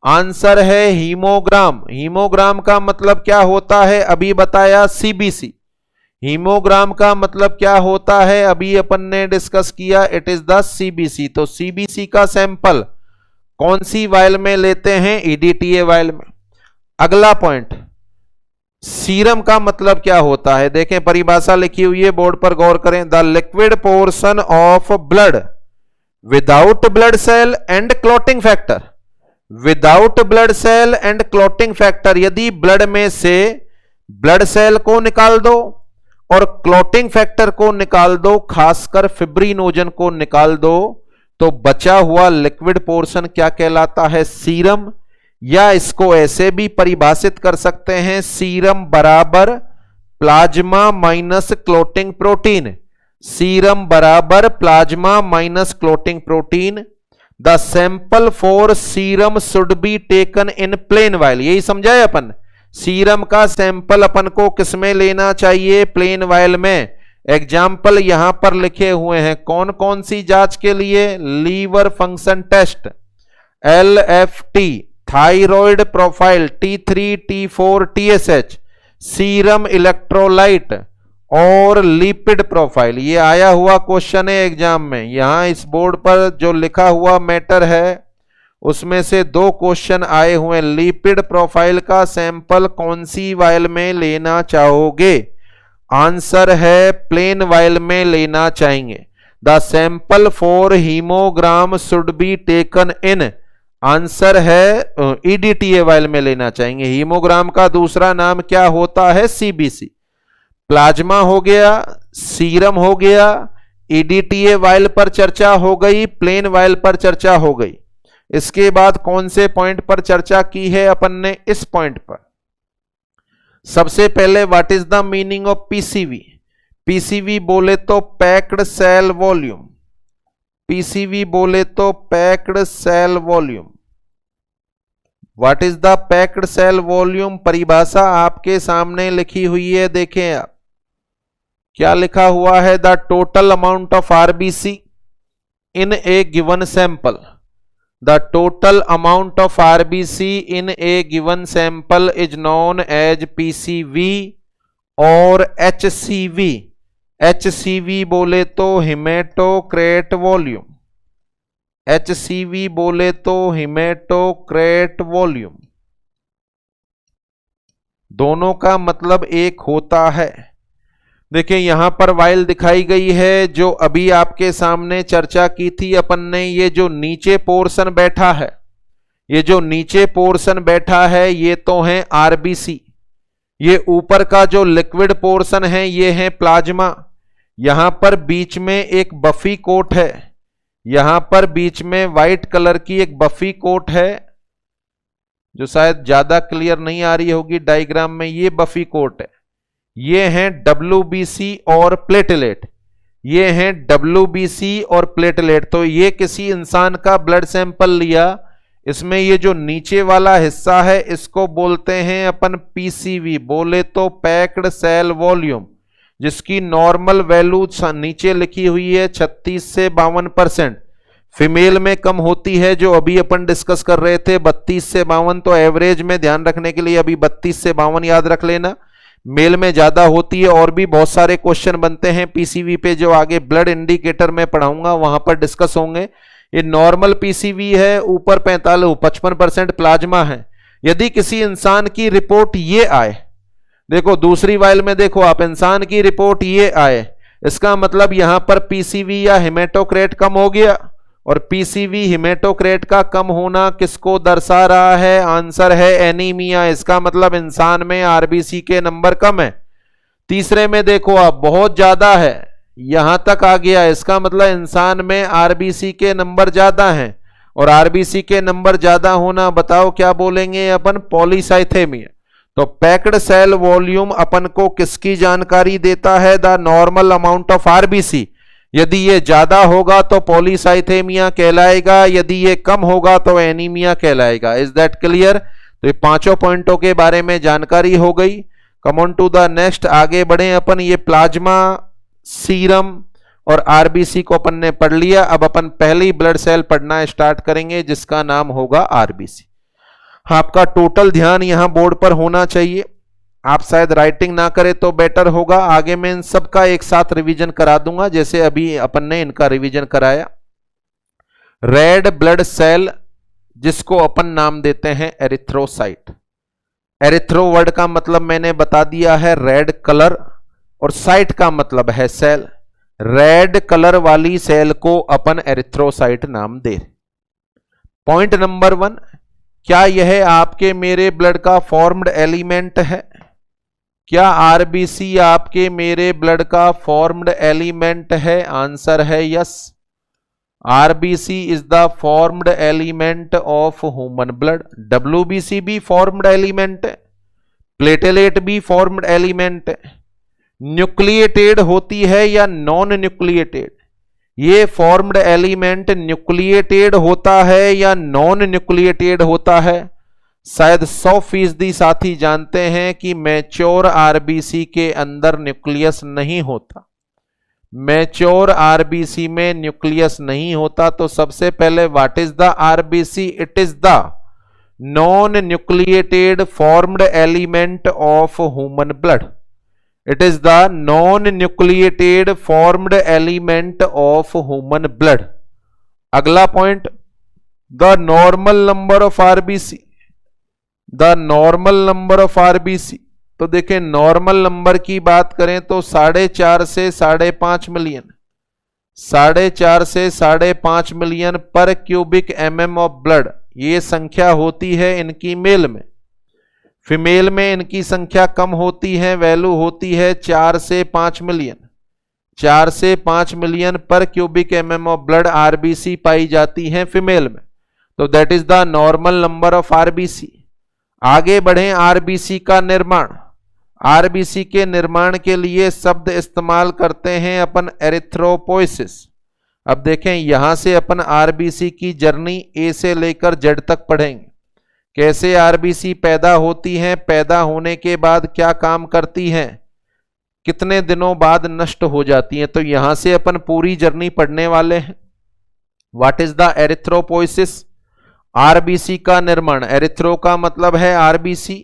आंसर है हीमोग्राम। हीमोग्राम का मतलब क्या होता है अभी बताया, सीबीसी। हीमोग्राम का मतलब क्या होता है अभी अपन ने डिस्कस किया, इट इज द सीबीसी। तो सीबीसी का सैंपल कौन सी वायल में लेते हैं, ईडीटीए वायल में। अगला पॉइंट, सीरम का मतलब क्या होता है, देखें परिभाषा लिखी हुई है बोर्ड पर गौर करें। The liquid portion of blood without blood cell and clotting factor. Without blood cell and clotting factor, यदि ब्लड में से ब्लड सेल को निकाल दो और क्लॉटिंग फैक्टर को निकाल दो, खासकर फिब्रिनोजन को निकाल दो, तो बचा हुआ लिक्विड पोर्शन क्या कहलाता है, सीरम। या इसको ऐसे भी परिभाषित कर सकते हैं, सीरम बराबर plasma minus clotting protein. Serum बराबर plasma minus clotting protein. The sample for serum should be taken in plain vial. यही समझाए अपन, सीरम का सैंपल अपन को किसमें लेना चाहिए, प्लेन वायल में। एग्जाम्पल यहां पर लिखे हुए हैं कौन कौन सी जांच के लिए, liver function test, LFT, thyroid profile, T3, T4, TSH, serum electrolyte और लिपिड प्रोफाइल। ये आया हुआ क्वेश्चन है एग्जाम में। यहां इस बोर्ड पर जो लिखा हुआ मैटर है उसमें से 2 क्वेश्चन आए हुए। लिपिड प्रोफाइल का सैंपल कौन सी वायल में लेना चाहोगे, आंसर है प्लेन वायल में लेना चाहेंगे। The sample for haemogram should be taken in, answer है ईडीटीए वायल में लेना चाहेंगे। हीमोग्राम का दूसरा नाम क्या होता है, सीबीसी। प्लाज्मा हो गया, सीरम हो गया, ईडीटीए वायल पर चर्चा हो गई, प्लेन वायल पर चर्चा हो गई। इसके बाद कौन से पॉइंट पर चर्चा की है अपन ने, इस पॉइंट पर। सबसे पहले what is the meaning of PCV. PCV बोले तो पैक्ड सेल वॉल्यूम। पीसीवी बोले तो packed cell volume. What is the packed cell volume, परिभाषा आपके सामने लिखी हुई है, देखें आप क्या लिखा हुआ है, the total amount of RBC in A given sample. The total amount of RBC in a given sample is known as PCV और HCV। HCV बोले तो हेमेटोक्रेट वॉल्यूम। HCV बोले तो हेमेटोक्रेट वॉल्यूम। दोनों का मतलब एक होता है। देखिए यहां पर वायल दिखाई गई है जो अभी आपके सामने चर्चा की थी अपन ने। ये जो नीचे पोर्शन बैठा है, ये जो नीचे पोर्शन बैठा है ये तो है आरबीसी। ये ऊपर का जो लिक्विड पोर्शन है ये है प्लाज्मा। यहां पर बीच में एक बफी कोट है, यहां पर बीच में व्हाइट कलर की एक बफी कोट है जो शायद ज्यादा क्लियर नहीं आ रही होगी डायग्राम में। ये बफी कोट है, ये हैं WBC और प्लेटलेट। ये हैं WBC और प्लेटलेट। तो ये किसी इंसान का ब्लड सैंपल लिया, इसमें ये जो नीचे वाला हिस्सा है इसको बोलते हैं अपन PCV, बोले तो पैक्ड सेल वॉल्यूम, जिसकी नॉर्मल वैल्यू नीचे लिखी हुई है 36 से 52%। फीमेल में कम होती है जो अभी अपन डिस्कस कर रहे थे 32 से 52। तो एवरेज में ध्यान रखने के लिए अभी 32 से 52 याद रख लेना। मेल में ज्यादा होती है। और भी बहुत सारे क्वेश्चन बनते हैं पीसीवी पे जो आगे ब्लड इंडिकेटर में पढ़ाऊंगा वहां पर डिस्कस होंगे। ये नॉर्मल पीसीवी है, ऊपर 55% प्लाज्मा है। यदि किसी इंसान की रिपोर्ट ये आए, देखो दूसरी वायल में देखो आप, इंसान की रिपोर्ट ये आए, इसका मतलब यहां पर पीसीवी या हेमेटोक्रेट कम हो गया। और पीसीवी हिमेटोक्रेट का कम होना किसको दर्शा रहा है, आंसर है एनीमिया। इसका मतलब इंसान में आरबीसी के नंबर कम है। तीसरे में देखो आप बहुत ज्यादा है, यहां तक आ गया, इसका मतलब इंसान में आरबीसी के नंबर ज्यादा हैं। और आरबीसी के नंबर ज्यादा होना बताओ क्या बोलेंगे अपन, पॉलीसाइथेमिया। तो पैक्ड सेल वॉल्यूम अपन को किसकी जानकारी देता है, the normal amount of RBC. यदि ये ज्यादा होगा तो पॉलीसाइथेमिया कहलाएगा, यदि ये कम होगा तो एनीमिया कहलाएगा। Is that clear. तो ये 5 पॉइंटों के बारे में जानकारी हो गई। Come on to the next, आगे बढ़े अपन। ये प्लाज्मा, सीरम और आरबीसी को अपन ने पढ़ लिया। अब अपन पहली ब्लड सेल पढ़ना स्टार्ट करेंगे जिसका नाम होगा आरबीसी। आपका टोटल ध्यान यहां बोर्ड पर होना चाहिए। आप शायद राइटिंग ना करें तो बेटर होगा। आगे मैं इन सबका एक साथ रिवीजन करा दूंगा जैसे अभी अपन ने इनका रिवीजन कराया। रेड ब्लड सेल जिसको अपन नाम देते हैं एरिथ्रोसाइट। एरिथ्रो वर्ड का मतलब मैंने बता दिया है रेड कलर, और साइट का मतलब है सेल। रेड कलर वाली सेल को अपन एरिथ्रोसाइट नाम दे। पॉइंट नंबर 1, क्या यह आपके मेरे ब्लड का फॉर्म्ड एलिमेंट है? क्या आरबीसी आपके मेरे ब्लड का फॉर्म्ड एलिमेंट है? आंसर है yes. RBC is the formed element of human blood. WBC भी फॉर्म्ड एलिमेंट है, प्लेटलेट भी फॉर्म्ड एलिमेंट है। न्यूक्लिएटेड होती है या नॉन न्यूक्लिएटेड? ये फॉर्म्ड एलिमेंट न्यूक्लिएटेड होता है या नॉन न्यूक्लिएटेड होता है? शायद 100% साथी जानते हैं कि मैच्योर आरबीसी के अंदर न्यूक्लियस नहीं होता। मैच्योर आरबीसी में न्यूक्लियस नहीं होता। तो सबसे पहले what is the RBC? It is the non nucleated formed element of human blood. It is the non nucleated formed element of human blood. अगला point, the normal number of RBC. The normal number of RBC, तो देखें normal number की बात करें तो 4.5 से 5.5 million, 4.5 से 5.5 million per cubic MM of blood, ये संख्या होती है इनकी मेल में। फीमेल में इनकी संख्या कम होती है, वैल्यू होती है 4 से 5 मिलियन। 4 से 5 million per cubic MM of blood RBC पाई जाती है फीमेल में। तो that is the normal number of RBC. आगे बढ़ें, आरबीसी का निर्माण। आरबीसी के निर्माण के लिए शब्द इस्तेमाल करते हैं अपन एरिथ्रोपोइसिस। अब देखें यहां से अपन आरबीसी की जर्नी ए से लेकर जेड तक पढ़ेंगे। कैसे आरबीसी पैदा होती हैं, पैदा होने के बाद क्या काम करती हैं, कितने दिनों बाद नष्ट हो जाती हैं। तो यहां से अपन पूरी जर्नी पढ़ने वाले हैं। What is the erythropoiesis? RBC का निर्माण। एरिथ्रो का मतलब है आरबीसी,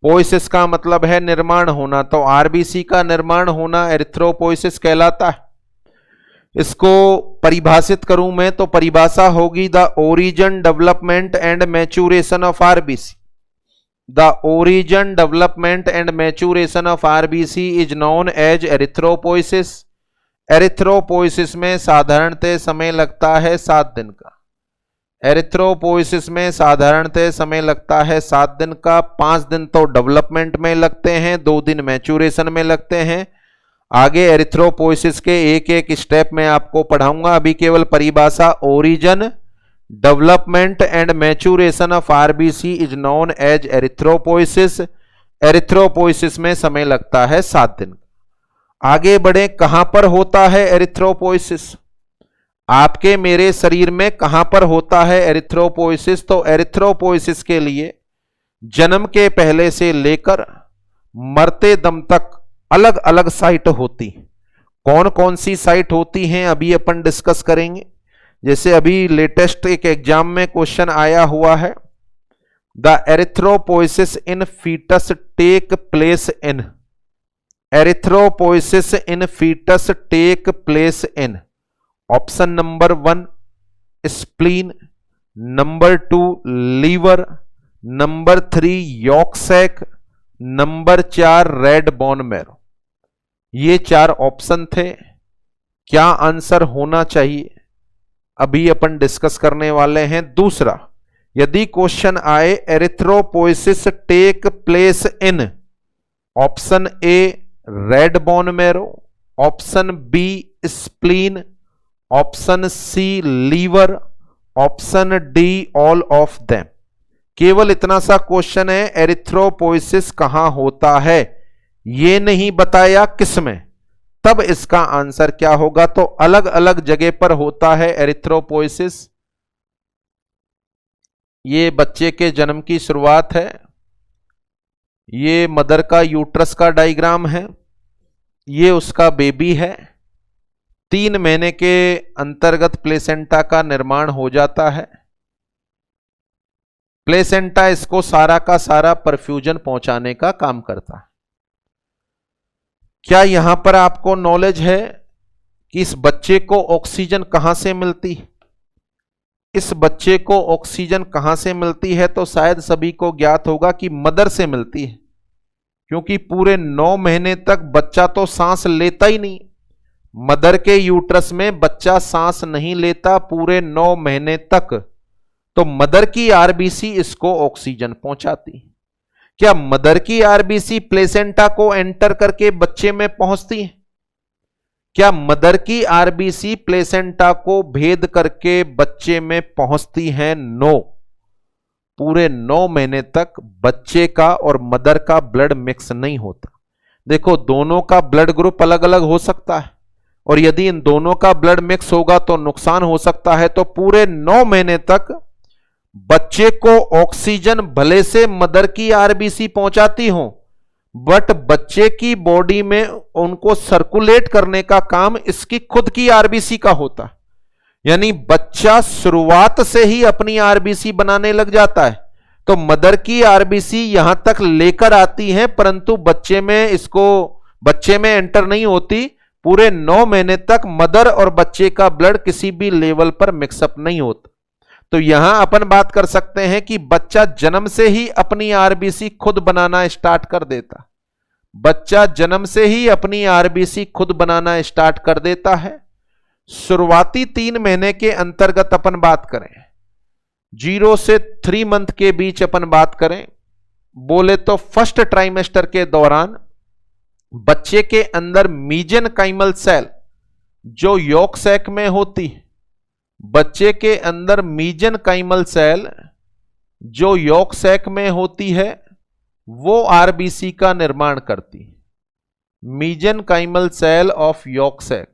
पोइसिस का मतलब है निर्माण होना। तो आरबीसी का निर्माण होना एरिथ्रोपोइसिस कहलाता है। इसको परिभाषित करूं मैं तो परिभाषा होगी the origin development and maturation of RBC. The origin development and maturation of RBC is known as erythropoiesis. Erythropoiesis में साधारणतः समय लगता है 7 दिन का। एरिथ्रोपोइसिस में साधारणतः समय लगता है 7 दिन का। 5 दिन तो डेवलपमेंट में लगते हैं, 2 दिन मैच्योरेशन में लगते हैं। आगे एरिथ्रोपोइसिस के एक एक स्टेप में आपको पढ़ाऊंगा। अभी केवल परिभाषा, origin development and maturation of RBC is known as erythropoiesis. Erythropoiesis में समय लगता है 7 दिन। आगे बढ़े, कहां पर होता है एरिथ्रोपोइसिस? आपके मेरे शरीर में कहां पर होता है एरिथ्रोपोइसिस? तो एरिथ्रोपोइसिस के लिए जन्म के पहले से लेकर मरते दम तक अलग अलग साइट होती। कौन कौन सी साइट होती हैं अभी अपन डिस्कस करेंगे। जैसे अभी लेटेस्ट एक एग्जाम में क्वेश्चन आया हुआ है, the erythropoiesis in foetus take place in. Erythropoiesis in foetus take place in option number 1 spleen, number 2 liver, number 3 yolk sac, number 4 red bone marrow. ये 4 ऑप्शन थे। क्या आंसर होना चाहिए अभी अपन डिस्कस करने वाले हैं। दूसरा, यदि क्वेश्चन आए erythropoiesis take place in, option A red bone marrow, option B spleen, option C liver, option D all of them. केवल इतना सा क्वेश्चन है, एरिथ्रोपोइसिस कहां होता है, ये नहीं बताया किस में, तब इसका आंसर क्या होगा। तो अलग अलग जगह पर होता है एरिथ्रोपोइसिस। ये बच्चे के जन्म की शुरुआत है, ये मदर का यूट्रस का डायग्राम है, ये उसका बेबी है। 3 महीने के अंतर्गत प्लेसेंटा का निर्माण हो जाता है। प्लेसेंटा इसको सारा का सारा परफ्यूजन पहुंचाने का काम करता है। क्या यहां पर आपको नॉलेज है कि इस बच्चे को ऑक्सीजन कहां से मिलती है? इस बच्चे को ऑक्सीजन कहां से मिलती है? तो शायद सभी को ज्ञात होगा कि मदर से मिलती है, क्योंकि पूरे 9 महीने तक बच्चा तो सांस लेता ही नहीं। मदर के यूट्रस में बच्चा सांस नहीं लेता पूरे 9 महीने तक, तो मदर की आरबीसी इसको ऑक्सीजन पहुंचाती। क्या मदर की आरबीसी प्लेसेंटा को एंटर करके बच्चे में पहुंचती है? क्या मदर की आरबीसी प्लेसेंटा को भेद करके बच्चे में पहुंचती है? नो। पूरे 9 महीने तक बच्चे का और मदर का ब्लड मिक्स नहीं होता। देखो, दोनों का ब्लड ग्रुप अलग अलग हो सकता है, और यदि इन दोनों का ब्लड मिक्स होगा तो नुकसान हो सकता है। तो पूरे 9 महीने तक बच्चे को ऑक्सीजन भले से मदर की आरबीसी पहुंचाती हो, बट बच्चे की बॉडी में उनको सर्कुलेट करने का काम इसकी खुद की आरबीसी का होता है। यानी बच्चा शुरुआत से ही अपनी आरबीसी बनाने लग जाता है। तो मदर की आरबीसी यहां तक लेकर आती है, परंतु बच्चे में एंटर नहीं होती। पूरे 9 महीने तक मदर और बच्चे का ब्लड किसी भी लेवल पर मिक्सअप नहीं होता। तो यहां अपन बात कर सकते हैं कि बच्चा जन्म से ही अपनी आरबीसी खुद बनाना स्टार्ट कर देता। बच्चा जन्म से ही अपनी आरबीसी खुद बनाना स्टार्ट कर देता है। शुरुआती 3 महीने के अंतर्गत अपन बात करें, 0 से 3 मंथ के बीच अपन बात करें, बोले तो फर्स्ट ट्राइमेस्टर के दौरान बच्चे के अंदर मीजेनकाइमल सेल जो यॉर्क सैक में होती है, बच्चे के अंदर मीजेनकाइमल सेल जो यॉर्क सैक में होती है वो आरबीसी का निर्माण करती है। Mesenchymal cell of yolk sac,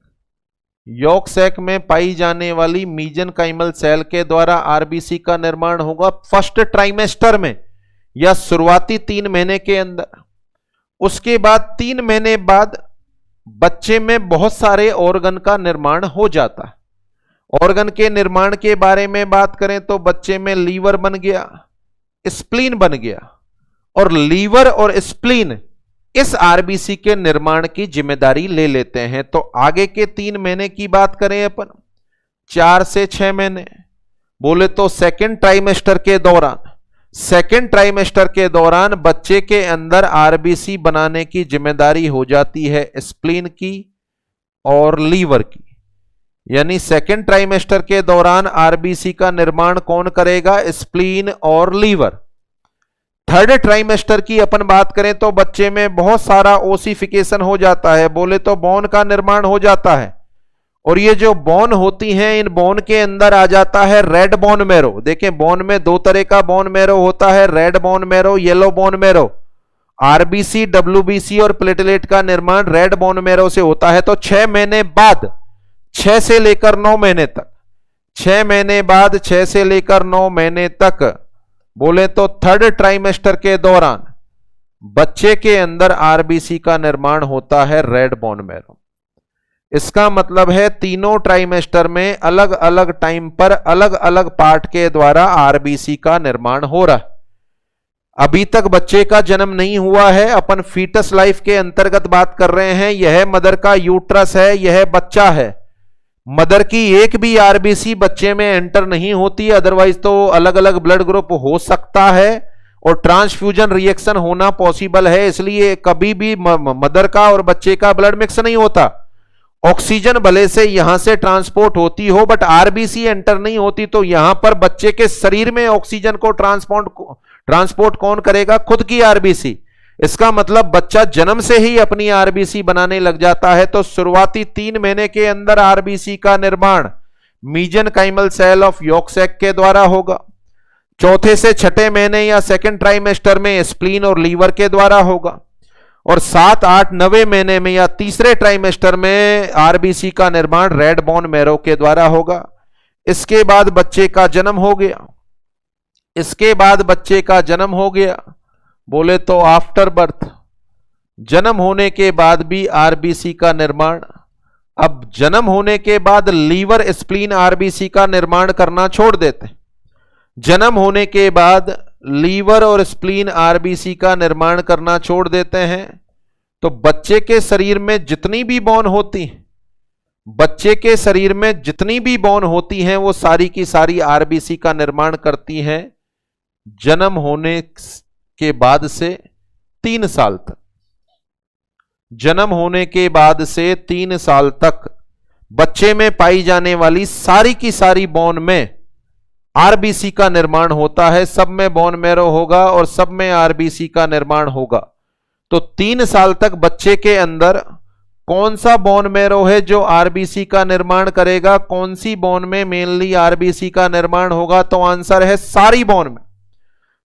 yolk sac में पाई जाने वाली मीजेनकाइमल सेल के द्वारा आरबीसी का निर्माण होगा फर्स्ट ट्राइमेस्टर में या शुरुआती 3 महीने के अंदर। उसके बाद 3 महीने बाद बच्चे में बहुत सारे ऑर्गन का निर्माण हो जाता है। ऑर्गन के निर्माण के बारे में बात करें तो बच्चे में लीवर बन गया, स्प्लीन बन गया, और लीवर और स्प्लीन इस आरबीसी के निर्माण की जिम्मेदारी ले लेते हैं। तो आगे के 3 महीने की बात करें अपन, 4 से 6 महीने, बोले तो सेकेंड ट्राइमेस्टर के दौरान बच्चे के अंदर आरबीसी बनाने की जिम्मेदारी हो जाती है स्प्लीन की और लीवर की। यानी सेकेंड ट्राइमेस्टर के दौरान आरबीसी का निर्माण कौन करेगा? स्प्लीन और लीवर। थर्ड ट्राइमेस्टर की अपन बात करें तो बच्चे में बहुत सारा ओसिफिकेशन हो जाता है, बोले तो बोन का निर्माण हो जाता है, और ये जो बोन होती हैं, इन बोन के अंदर आ जाता है रेड बोन मैरो। देखें, बोन में 2 तरह का बोन मैरो होता है, red bone marrow, yellow bone marrow. RBC, WBC और प्लेटलेट का निर्माण रेड बोन मैरो से होता है। तो 6 महीने बाद, 6 से लेकर 9 महीने तक, 6 महीने बाद 6 से लेकर 9 महीने तक, बोले तो थर्ड ट्राइमेस्टर के दौरान बच्चे के अंदर आरबीसी का निर्माण होता है रेड बोन मैरो। इसका मतलब है तीनों ट्राइमेस्टर में अलग अलग टाइम पर अलग अलग पार्ट के द्वारा आरबीसी का निर्माण हो रहा है। अभी तक बच्चे का जन्म नहीं हुआ है, अपन फीटस लाइफ के अंतर्गत बात कर रहे हैं। यह मदर का यूट्रस है, यह बच्चा है। मदर की एक भी आरबीसी बच्चे में एंटर नहीं होती, अदरवाइज तो अलग अलग ब्लड ग्रुप हो सकता है और ट्रांसफ्यूजन रिएक्शन होना पॉसिबल है। इसलिए कभी भी मदर का और बच्चे का ब्लड मिक्स नहीं होता। ऑक्सीजन भले से यहां से ट्रांसपोर्ट होती हो, बट आरबीसी एंटर नहीं होती। तो यहां पर बच्चे के शरीर में ऑक्सीजन को ट्रांसपोर्ट कौन करेगा? खुद की आरबीसी। इसका मतलब बच्चा जन्म से ही अपनी आरबीसी बनाने लग जाता है। तो शुरुआती 3 महीने के अंदर आरबीसी का निर्माण मीजेनकाइमल सेल ऑफ यॉर्क सैक के द्वारा होगा। चौथे से 6ठे महीने या सेकेंड ट्राइमेस्टर में स्प्लीन और लीवर के द्वारा होगा, और 7, 8, 9 महीने में या तीसरे ट्राइमेस्टर में आरबीसी का निर्माण रेड बोन मैरो के द्वारा होगा। इसके बाद बच्चे का जन्म हो गया, बोले तो आफ्टर बर्थ, जन्म होने के बाद भी आरबीसी का निर्माण अब जन्म होने के बाद लीवर स्प्लीन आरबीसी का निर्माण करना छोड़ देते हैं। जन्म होने के बाद लीवर और स्प्लीन आरबीसी का निर्माण करना छोड़ देते हैं, तो बच्चे के शरीर में जितनी भी बॉन होती हैं, बच्चे के शरीर में जितनी भी बॉन होती हैं वो सारी की सारी आरबीसी का निर्माण करती हैं जन्म होने के बाद से 3 साल तक। जन्म होने के बाद से 3 साल तक बच्चे में पाई जाने वाली सारी की सारी बॉन में आरबीसी का निर्माण होता है। सब में बोन मैरो होगा और सब में आरबीसी का निर्माण होगा। तो 3 साल तक बच्चे के अंदर कौन सा बोन मैरो है जो आरबीसी का निर्माण करेगा, कौन सी बोन में मेनली आरबीसी का निर्माण होगा? तो आंसर है सारी बोन में,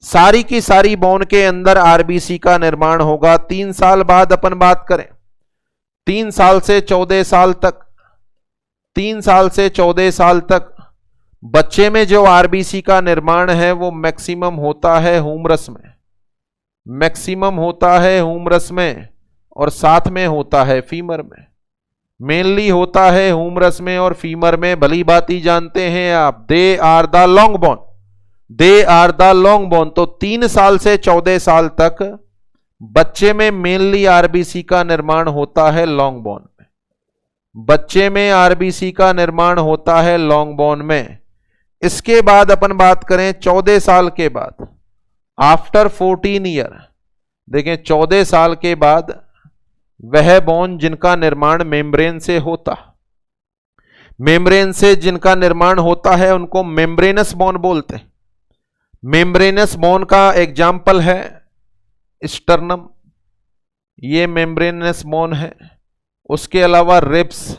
सारी की सारी बोन के अंदर आरबीसी का निर्माण होगा। 3 साल बाद अपन बात करें, 3 साल से 14 साल तक, 3 साल से 14 साल तक बच्चे में जो आरबीसी का निर्माण है वो मैक्सिमम होता है ह्यूमरस में, मैक्सिमम होता है ह्यूमरस में और साथ में होता है फीमर में। मेनली होता है ह्यूमरस में और फीमर में। भली बात ही जानते हैं आप, they are the long bone, they are the long bone. तो 3 साल से 14 साल तक बच्चे में मेनली आरबीसी का निर्माण होता है लॉन्ग बोन में, बच्चे में आरबीसी का निर्माण होता है लॉन्ग बोन में। इसके बाद अपन बात करें 14 साल के बाद, आफ्टर 14 ईयर, देखें 14 साल के बाद वह बोन जिनका निर्माण मेम्ब्रेन से होता, मेम्ब्रेन से जिनका निर्माण होता है उनको मेम्ब्रेनस बोन बोलते हैं। मेम्ब्रेनस बोन का एग्जाम्पल है स्टर्नम, ये मेम्ब्रेनस बोन है। उसके अलावा रिब्स,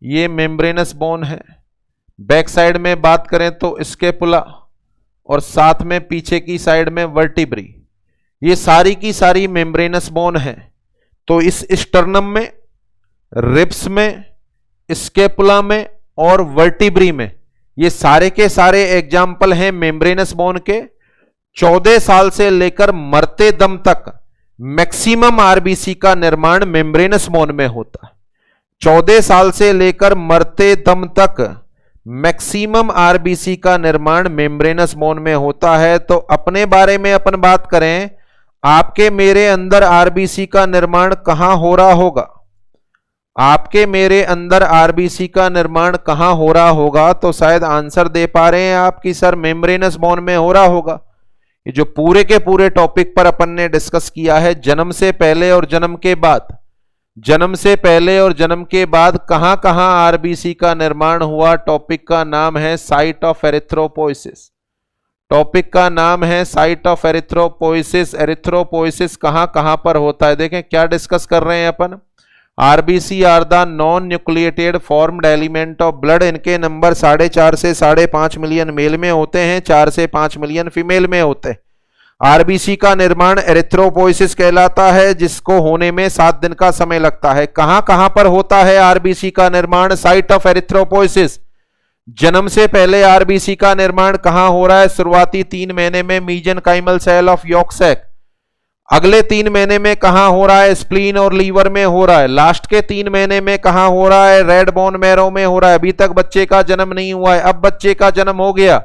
ये मेम्ब्रेनस बोन है। बैक साइड में बात करें तो स्केपुला और साथ में पीछे की साइड में वर्टिब्री, ये सारी की सारी मेम्ब्रेनस बोन है। तो इस स्टर्नम में, रिब्स में, स्केपुला में और वर्टिब्री में, ये सारे के सारे एग्जाम्पल हैं मेम्ब्रेनस बोन के। 14 साल से लेकर मरते दम तक मैक्सिमम आरबीसी का निर्माण मेम्ब्रेनस बोन में होता है। 14 साल से लेकर मरते दम तक मैक्सिमम आरबीसी का निर्माण मेम्ब्रेनस बोन में होता है। तो अपने बारे में अपन बात करें, आपके मेरे अंदर आरबीसी का निर्माण कहां हो रहा होगा? आपके मेरे अंदर आरबीसी का निर्माण कहां हो रहा होगा? तो शायद आंसर दे पा रहे हैं आप कि सर मेम्ब्रेनस बोन में हो रहा होगा। ये जो पूरे के पूरे टॉपिक पर अपन ने डिस्कस किया है, जन्म से पहले और जन्म के बाद, जन्म से पहले और जन्म के बाद कहां कहां आरबीसी का निर्माण हुआ, टॉपिक का नाम है साइट ऑफ एरिथ्रोपोइसिस। टॉपिक का नाम है साइट ऑफ एरिथ्रोपोइसिस। एरिथ्रोपोइसिस कहां कहां पर होता है? देखें क्या डिस्कस कर रहे हैं अपन। RBC are the non nucleated formed element of blood. इनके नंबर 4.5 से 5.5 मिलियन मेल में होते हैं, 4 से 5 मिलियन फीमेल में होते हैं। आरबीसी का निर्माण एरिथ्रोपोइसिस कहलाता है, जिसको होने में 7 दिन का समय लगता है। कहां कहां पर होता है आरबीसी का निर्माण? Site of erythropoiesis. जन्म से पहले आरबीसी का निर्माण कहां हो रहा है? शुरुआती 3 महीने में मीजेनकाइमल सेल ऑफ यॉर्क सैक। अगले 3 महीने में कहां हो रहा है? स्प्लीन और लीवर में हो रहा है। लास्ट के 3 महीने में कहां हो रहा है? रेड बोन मैरो में हो रहा है। अभी तक बच्चे का जन्म नहीं हुआ है, अब बच्चे का जन्म हो गया।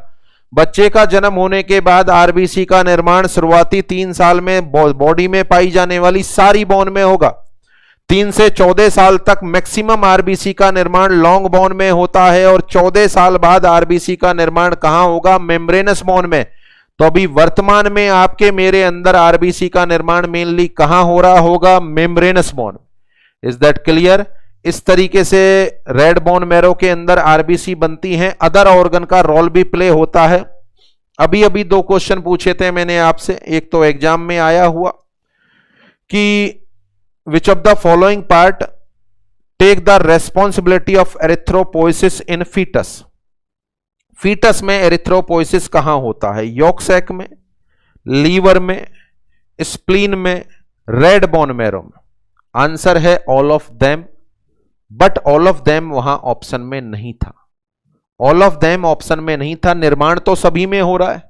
बच्चे का जन्म होने के बाद आरबीसी का निर्माण शुरुआती 3 साल में बॉडी में पाई जाने वाली सारी बोन में होगा। 3 से 14 साल तक मैक्सिमम आरबीसी का निर्माण लॉन्ग बोन में होता है और 14 साल बाद आरबीसी का निर्माण कहां होगा? मेम्ब्रेनस बोन में। तो अभी वर्तमान में आपके मेरे अंदर आरबीसी का निर्माण मेनली कहां हो रहा होगा? Membranes bone. Is that clear? इस तरीके से रेड बोन मैरो के अंदर आरबीसी बनती हैं। अदर ऑर्गन का रोल भी प्ले होता है। अभी अभी 2 क्वेश्चन पूछे थे मैंने आपसे, एक तो एग्जाम में आया हुआ कि which of the following part take the responsibility of erythropoiesis in foetus. Foetus में एरिथ्रोपोइसिस कहां होता है? यॉर्क सैक में, लीवर में, स्प्लीन में, रेड बोन मैरो में। आंसर है all of them, but all of them वहां ऑप्शन में नहीं था। ऑल ऑफ देम ऑप्शन में नहीं था। निर्माण तो सभी में हो रहा है।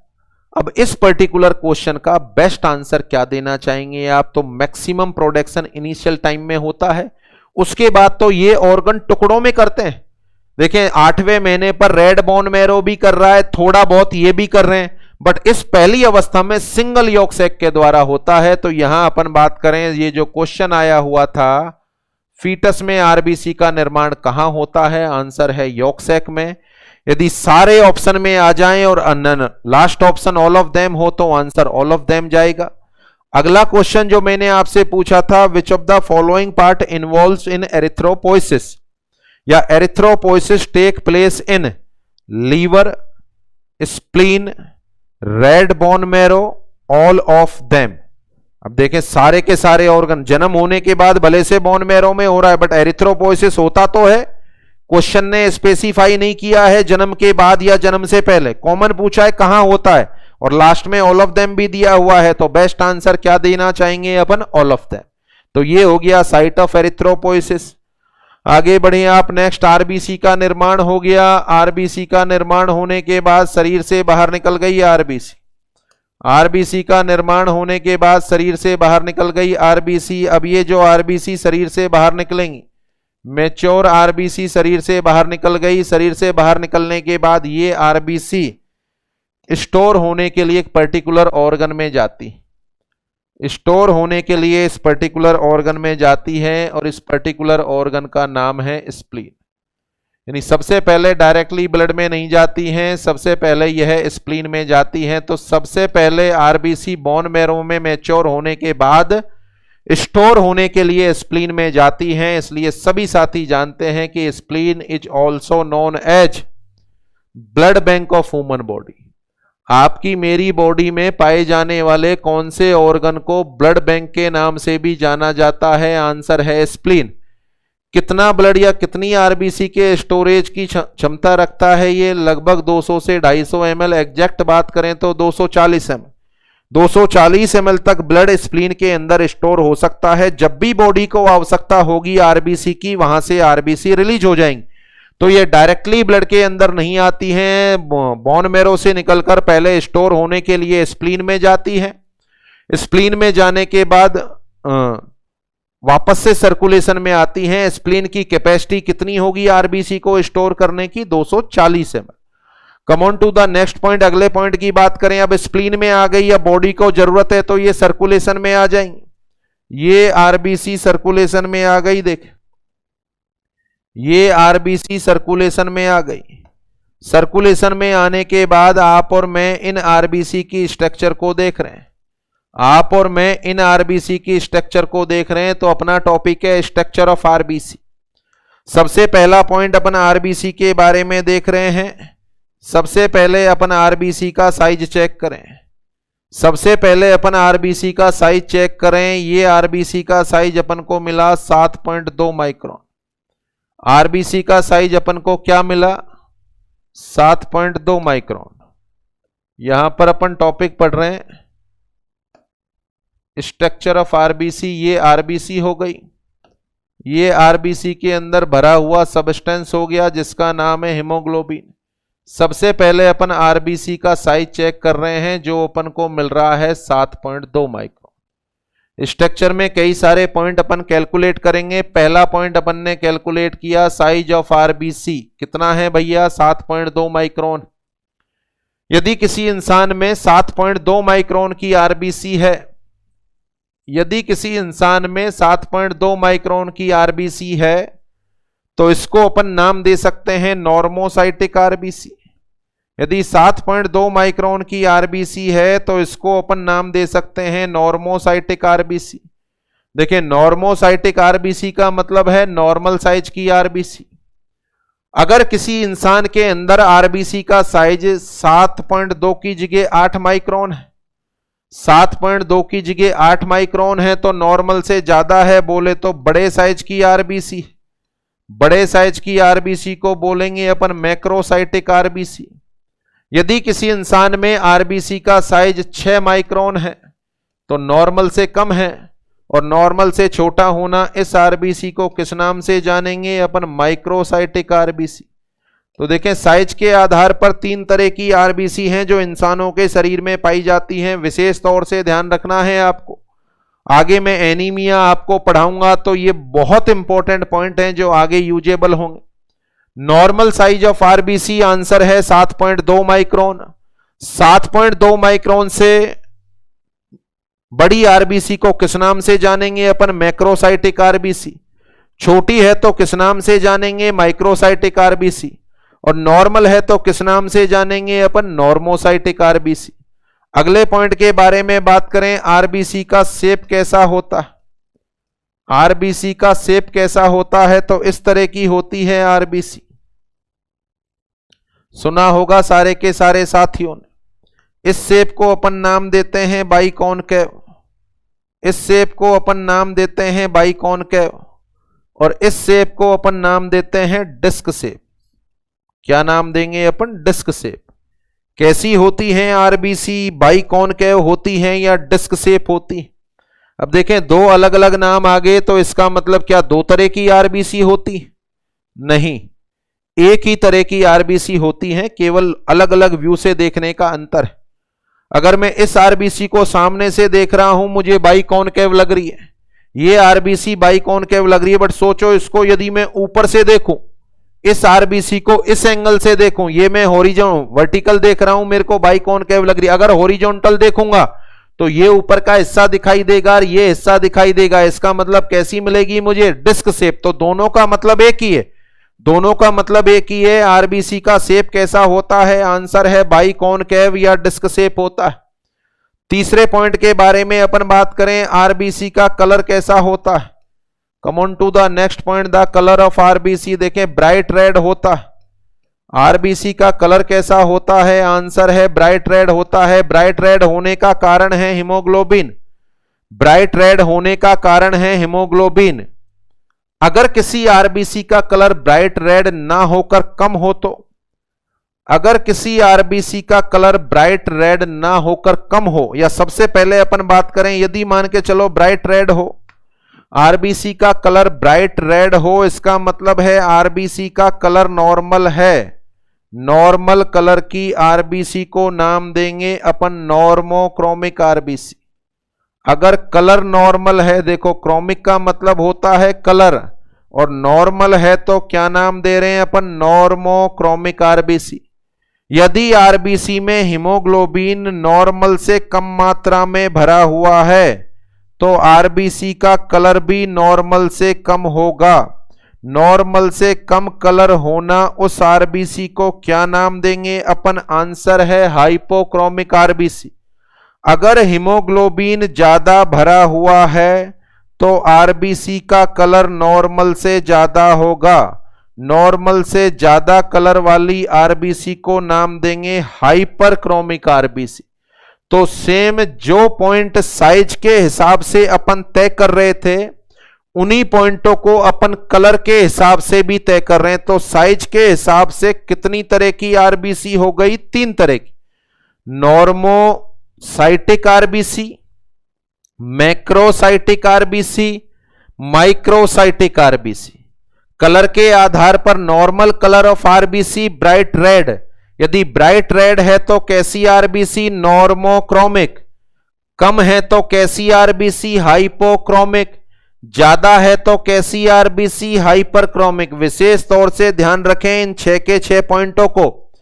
अब इस पर्टिकुलर क्वेश्चन का बेस्ट आंसर क्या देना चाहेंगे आप? तो मैक्सिमम प्रोडक्शन इनिशियल टाइम में होता है, उसके बाद तो ये ऑर्गन टुकड़ों में करते हैं। देखें 8वें महीने पर रेड बोन मैरो भी कर रहा है, थोड़ा बहुत ये भी कर रहे हैं, बट इस पहली अवस्था में सिंगल यॉक सैक के द्वारा होता है। तो यहां अपन बात करें, ये जो क्वेश्चन आया हुआ था, फीटस में आरबीसी का निर्माण कहां होता है, आंसर है यॉक सैक में। यदि सारे ऑप्शन में आ जाएं और last option all of them हो तो आंसर ऑल ऑफ देम जाएगा। अगला क्वेश्चन जो मैंने आपसे पूछा था, which of the following part involves in erythropoiesis या erythropoiesis take place in liver, spleen, red bone marrow, all of them. अब देखें सारे के सारे ऑर्गन जन्म होने के बाद भले से बोन मैरो में हो रहा है, बट एरिथ्रोपोइसिस होता तो है। क्वेश्चन ने स्पेसिफाई नहीं किया है जन्म के बाद या जन्म से पहले, कॉमन पूछा है कहां होता है, और लास्ट में ऑल ऑफ देम भी दिया हुआ है। तो बेस्ट आंसर क्या देना चाहेंगे अपन, ऑल ऑफ देम। तो ये हो गया साइट ऑफ एरिथ्रोपोइसिस। आगे बढ़े आप, नेक्स्ट आरबीसी का निर्माण हो गया। आरबीसी का निर्माण होने के बाद शरीर से बाहर निकल गई आरबीसी। आरबीसी का निर्माण होने के बाद शरीर से बाहर निकल गई आरबीसी। अब ये जो आरबीसी शरीर से बाहर निकलेंगी, मैच्योर आरबीसी शरीर से बाहर निकल गई। शरीर से बाहर निकलने के बाद ये आरबीसी स्टोर होने के लिए एक पर्टिकुलर ऑर्गन में जाती, स्टोर होने के लिए इस पर्टिकुलर ऑर्गन में जाती है, और इस पर्टिकुलर ऑर्गन का नाम है स्प्लीन। यानी सबसे पहले डायरेक्टली ब्लड में नहीं जाती हैं, सबसे पहले यह स्प्लीन में जाती हैं। तो सबसे पहले आरबीसी बोन मैरो में मैच्योर होने के बाद स्टोर होने के लिए स्प्लीन में जाती हैं। इसलिए सभी साथी जानते हैं कि spleen is also known as blood bank of human body. आपकी मेरी बॉडी में पाए जाने वाले कौन से ऑर्गन को ब्लड बैंक के नाम से भी जाना जाता है, आंसर है स्प्लीन। कितना ब्लड या कितनी आरबीसी के स्टोरेज की क्षमता रखता है, ये लगभग 200 से 250 ml, एग्जैक्ट बात करें तो 240 ml। 240 ml तक ब्लड स्प्लीन के अंदर स्टोर हो सकता है। जब भी बॉडी को आवश्यकता होगी आरबीसी की, वहां से आरबीसी रिलीज हो जाएंगी। तो ये डायरेक्टली ब्लड के अंदर नहीं आती हैं, बोन मैरो से निकलकर पहले स्टोर होने के लिए स्प्लीन में जाती है। स्प्लीन में जाने के बाद वापस से सर्कुलेशन में आती हैं। स्प्लीन की कैपेसिटी कितनी होगी आरबीसी को स्टोर करने की, 240 ml। Come on to the next point, अगले पॉइंट की बात करें। अब स्प्लीन में आ गई, या बॉडी को जरूरत है तो ये सर्कुलेशन में आ जाएंगे। ये आरबीसी सर्कुलेशन में आ गई, देख ये आरबीसी सर्कुलेशन में आ गई। सर्कुलेशन में आने के बाद आप और मैं इन आरबीसी की स्ट्रक्चर को देख रहे हैं, आप और मैं इन आरबीसी की स्ट्रक्चर को देख रहे हैं। तो अपना टॉपिक है स्ट्रक्चर ऑफ आरबीसी। सबसे पहला पॉइंट अपन आरबीसी के बारे में देख रहे हैं। सबसे पहले अपन आरबीसी का साइज चेक करें। सबसे पहले अपन आरबीसी का साइज चेक करें। ये आरबीसी का साइज अपन को मिला 7.2 माइक्रोन। आरबीसी का साइज अपन को क्या मिला, 7.2 माइक्रोन। यहां पर अपन टॉपिक पढ़ रहे हैं स्ट्रक्चर ऑफ आरबीसी। ये आरबीसी हो गई, ये आरबीसी के अंदर भरा हुआ सबस्टेंस हो गया जिसका नाम है हीमोग्लोबिन। सबसे पहले अपन आरबीसी का साइज चेक कर रहे हैं, जो अपन को मिल रहा है 7.2 माइक्रोन। स्ट्रक्चर में कई सारे पॉइंट अपन कैलकुलेट करेंगे। पहला पॉइंट अपन ने कैलकुलेट किया, साइज ऑफ आरबीसी कितना है भैया, 7.2 माइक्रोन। यदि किसी इंसान में 7.2 माइक्रोन की आरबीसी है, यदि किसी इंसान में 7.2 माइक्रोन की आरबीसी है, तो इसको अपन नाम दे सकते हैं नॉर्मोसाइटिक आरबीसी। यदि 7.2 माइक्रोन की आरबीसी है तो इसको अपन नाम दे सकते हैं नॉर्मोसाइटिक आरबीसी। देखिए नॉर्मोसाइटिक आरबीसी का मतलब है नॉर्मल साइज की आरबीसी। अगर किसी इंसान के अंदर आरबीसी का साइज 7.2 की जगह 8 माइक्रोन है, 7.2 की जगह 8 माइक्रोन है, तो नॉर्मल से ज्यादा है, बोले तो बड़े साइज की आरबीसी। बड़े साइज की आरबीसी को बोलेंगे अपन मैक्रोसाइटिक आरबीसी। यदि किसी इंसान में आरबीसी का साइज 6 माइक्रोन है तो नॉर्मल से कम है, और नॉर्मल से छोटा होना, इस आरबीसी को किस नाम से जानेंगे अपन, माइक्रोसाइटिक आरबीसी। तो देखें साइज के आधार पर 3 तरह की आरबीसी हैं जो इंसानों के शरीर में पाई जाती हैं। विशेष तौर से ध्यान रखना है आपको। आगे मैं एनीमिया आपको पढ़ाऊंगा तो ये बहुत इंपॉर्टेंट पॉइंट हैं जो आगे यूजेबल होंगे। Normal size of RBC answer है 7.2 माइक्रोन। 7.2 माइक्रोन से बड़ी आरबीसी को किस नाम से जानेंगे अपन? Macrocytic RBC. छोटी है तो किस नाम से जानेंगे? Microcytic RBC. और नॉर्मल है तो किस नाम से जानेंगे अपन? Normocytic RBC. अगले पॉइंट के बारे में बात करें, आरबीसी का शेप कैसा होता है? आरबीसी का शेप कैसा होता है? तो इस तरह की होती है आरबीसी। सुना होगा सारे के सारे साथियों ने। इस शेप को अपन नाम देते हैं बाइकॉनकेव। इस शेप को अपन नाम देते हैं बाइकॉनकेव। और इस शेप को अपन नाम देते हैं डिस्क शेप। क्या नाम देंगे अपन? Disc shape. कैसी होती हैं आरबीसी? बाइकॉनकेव होती हैं या डिस्क शेप होती है? अब देखें, दो अलग अलग नाम आ गए तो इसका मतलब क्या दो तरह की आरबीसी होती? नहीं, एक ही तरह की आरबीसी होती है, केवल अलग अलग व्यू से देखने का अंतर है। अगर मैं इस आरबीसी को सामने से देख रहा हूं, मुझे बाइकॉनकेव लग रही है, ये आरबीसी बाइकॉनकेव लग रही है। बट सोचो, इसको यदि मैं ऊपर से देखूं, इस आरबीसी को इस एंगल से देखूं, ये मैं हॉरिजॉन्टल वर्टिकल देख रहा हूं, मेरे को बाइकॉनकेव लग रही है। अगर हॉरिजॉन्टल देखूंगा तो ये ऊपर का हिस्सा दिखाई देगा और ये हिस्सा दिखाई देगा। इसका मतलब कैसी मिलेगी मुझे? Disc shape. तो दोनों का मतलब एक ही है, दोनों का मतलब एक ही है। आरबीसी का शेप कैसा होता है? आंसर है बाइकॉनकेव या डिस्क शेप होता है। तीसरे पॉइंट के बारे में अपन बात करें, आरबीसी का कलर कैसा होता है? Come on to the next point, the colour of RBC. देखें, ब्राइट रेड होता है। आरबीसी का कलर कैसा होता है? आंसर है ब्राइट रेड होता है। ब्राइट रेड होने का कारण है हीमोग्लोबिन। ब्राइट रेड होने का कारण है हीमोग्लोबिन। अगर किसी आरबीसी का कलर ब्राइट रेड ना होकर कम हो तो, अगर किसी आरबीसी का कलर ब्राइट रेड ना होकर कम हो, या सबसे पहले अपन बात करें, यदि मान के चलो ब्राइट रेड हो, आरबीसी का कलर ब्राइट रेड हो, इसका मतलब है आरबीसी का कलर नॉर्मल है। नॉर्मल कलर की आरबीसी को नाम देंगे अपन नॉर्मोक्रोमिक आरबीसी। अगर कलर नॉर्मल है, देखो क्रोमिक का मतलब होता है कलर, और नॉर्मल है तो क्या नाम दे रहे हैं अपन? Normochromic RBC. यदि आरबीसी में हीमोग्लोबिन नॉर्मल से कम मात्रा में भरा हुआ है तो आरबीसी का कलर भी नॉर्मल से कम होगा। नॉर्मल से कम कलर होना, उस आरबीसी को क्या नाम देंगे अपन? आंसर है हाइपोक्रोमिक आरबीसी। अगर हीमोग्लोबिन ज्यादा भरा हुआ है तो आरबीसी का कलर नॉर्मल से ज्यादा होगा। नॉर्मल से ज्यादा कलर वाली आरबीसी को नाम देंगे हाइपरक्रोमिक आरबीसी। तो सेम जो पॉइंट साइज के हिसाब से अपन तय कर रहे थे, उन्हीं पॉइंटों को अपन कलर के हिसाब से भी तय कर रहे हैं। तो साइज के हिसाब से कितनी तरह की आरबीसी हो गई? 3 तरह की। Normocytic RBC, macrocytic RBC, microcytic RBC. Colour के आधार पर normal colour of RBC bright red. यदि ब्राइट रेड है तो कैसी आरबीसी? नॉर्मोक्रोमिक। कम है तो कैसी आरबीसी? हाइपोक्रोमिक। ज्यादा है तो कैसी आरबीसी? हाइपरक्रोमिक। विशेष तौर से ध्यान रखें इन 6 के 6 पॉइंटों को।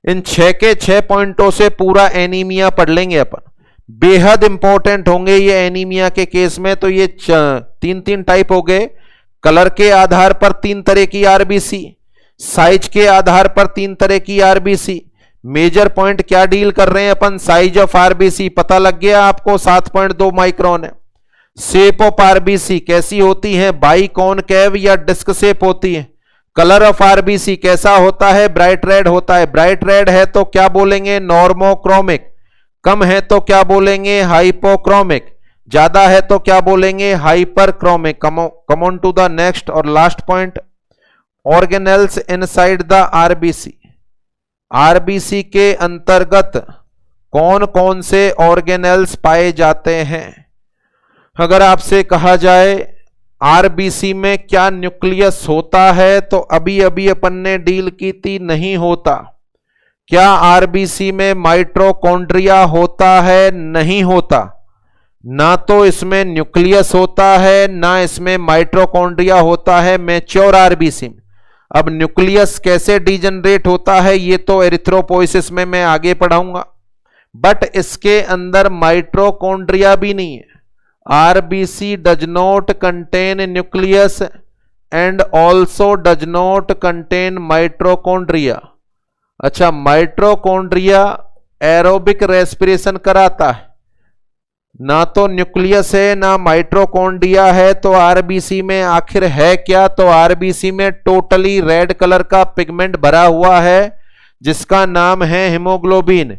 इन 6 के 6 पॉइंटों से पूरा एनीमिया पढ़ लेंगे अपन। बेहद इंपॉर्टेंट होंगे ये एनीमिया के केस में। तो ये 3 टाइप हो गए। कलर के आधार पर 3 तरह की आरबीसी, साइज के आधार पर 3 तरह की आरबीसी। मेजर पॉइंट क्या डील कर रहे हैं अपन? साइज ऑफ आरबीसी पता लग गया आपको, 7.2 माइक्रोन है। शेप ऑफ आरबीसी कैसी होती है? बाइकॉनकेव या डिस्क शेप होती है। कलर ऑफ आरबीसी कैसा होता है? ब्राइट रेड होता है। ब्राइट रेड है तो क्या बोलेंगे? नॉर्मोक्रोमिक। कम है तो क्या बोलेंगे? हाइपोक्रोमिक। ज्यादा है तो क्या बोलेंगे? Hyperchromic. Come on to the next और last point, organelles inside the RBC. RBC के अंतर्गत कौन कौन से ऑर्गेनेल्स पाए जाते हैं? अगर आपसे कहा जाए आरबीसी में क्या न्यूक्लियस होता है, तो अभी अभी अपन ने डील की थी नहीं होता। क्या आरबीसी में माइटोकॉन्ड्रिया होता है? नहीं होता। ना तो इसमें न्यूक्लियस होता है ना इसमें माइटोकॉन्ड्रिया होता है मैच्योर आरबीसी में। अब न्यूक्लियस कैसे डिजनरेट होता है ये तो एरिथ्रोपोइसिस में मैं आगे पढ़ाऊंगा, बट इसके अंदर माइटोकॉन्ड्रिया भी नहीं है। RBC does not contain nucleus and also does not contain mitochondria. अच्छा, माइटोकॉन्ड्रिया एरोबिक रेस्पिरेशन कराता है, ना तो न्यूक्लियस है ना माइटोकॉन्ड्रिया है, तो आरबीसी में आखिर है क्या? तो आरबीसी में टोटली रेड कलर का पिगमेंट भरा हुआ है जिसका नाम है हीमोग्लोबिन।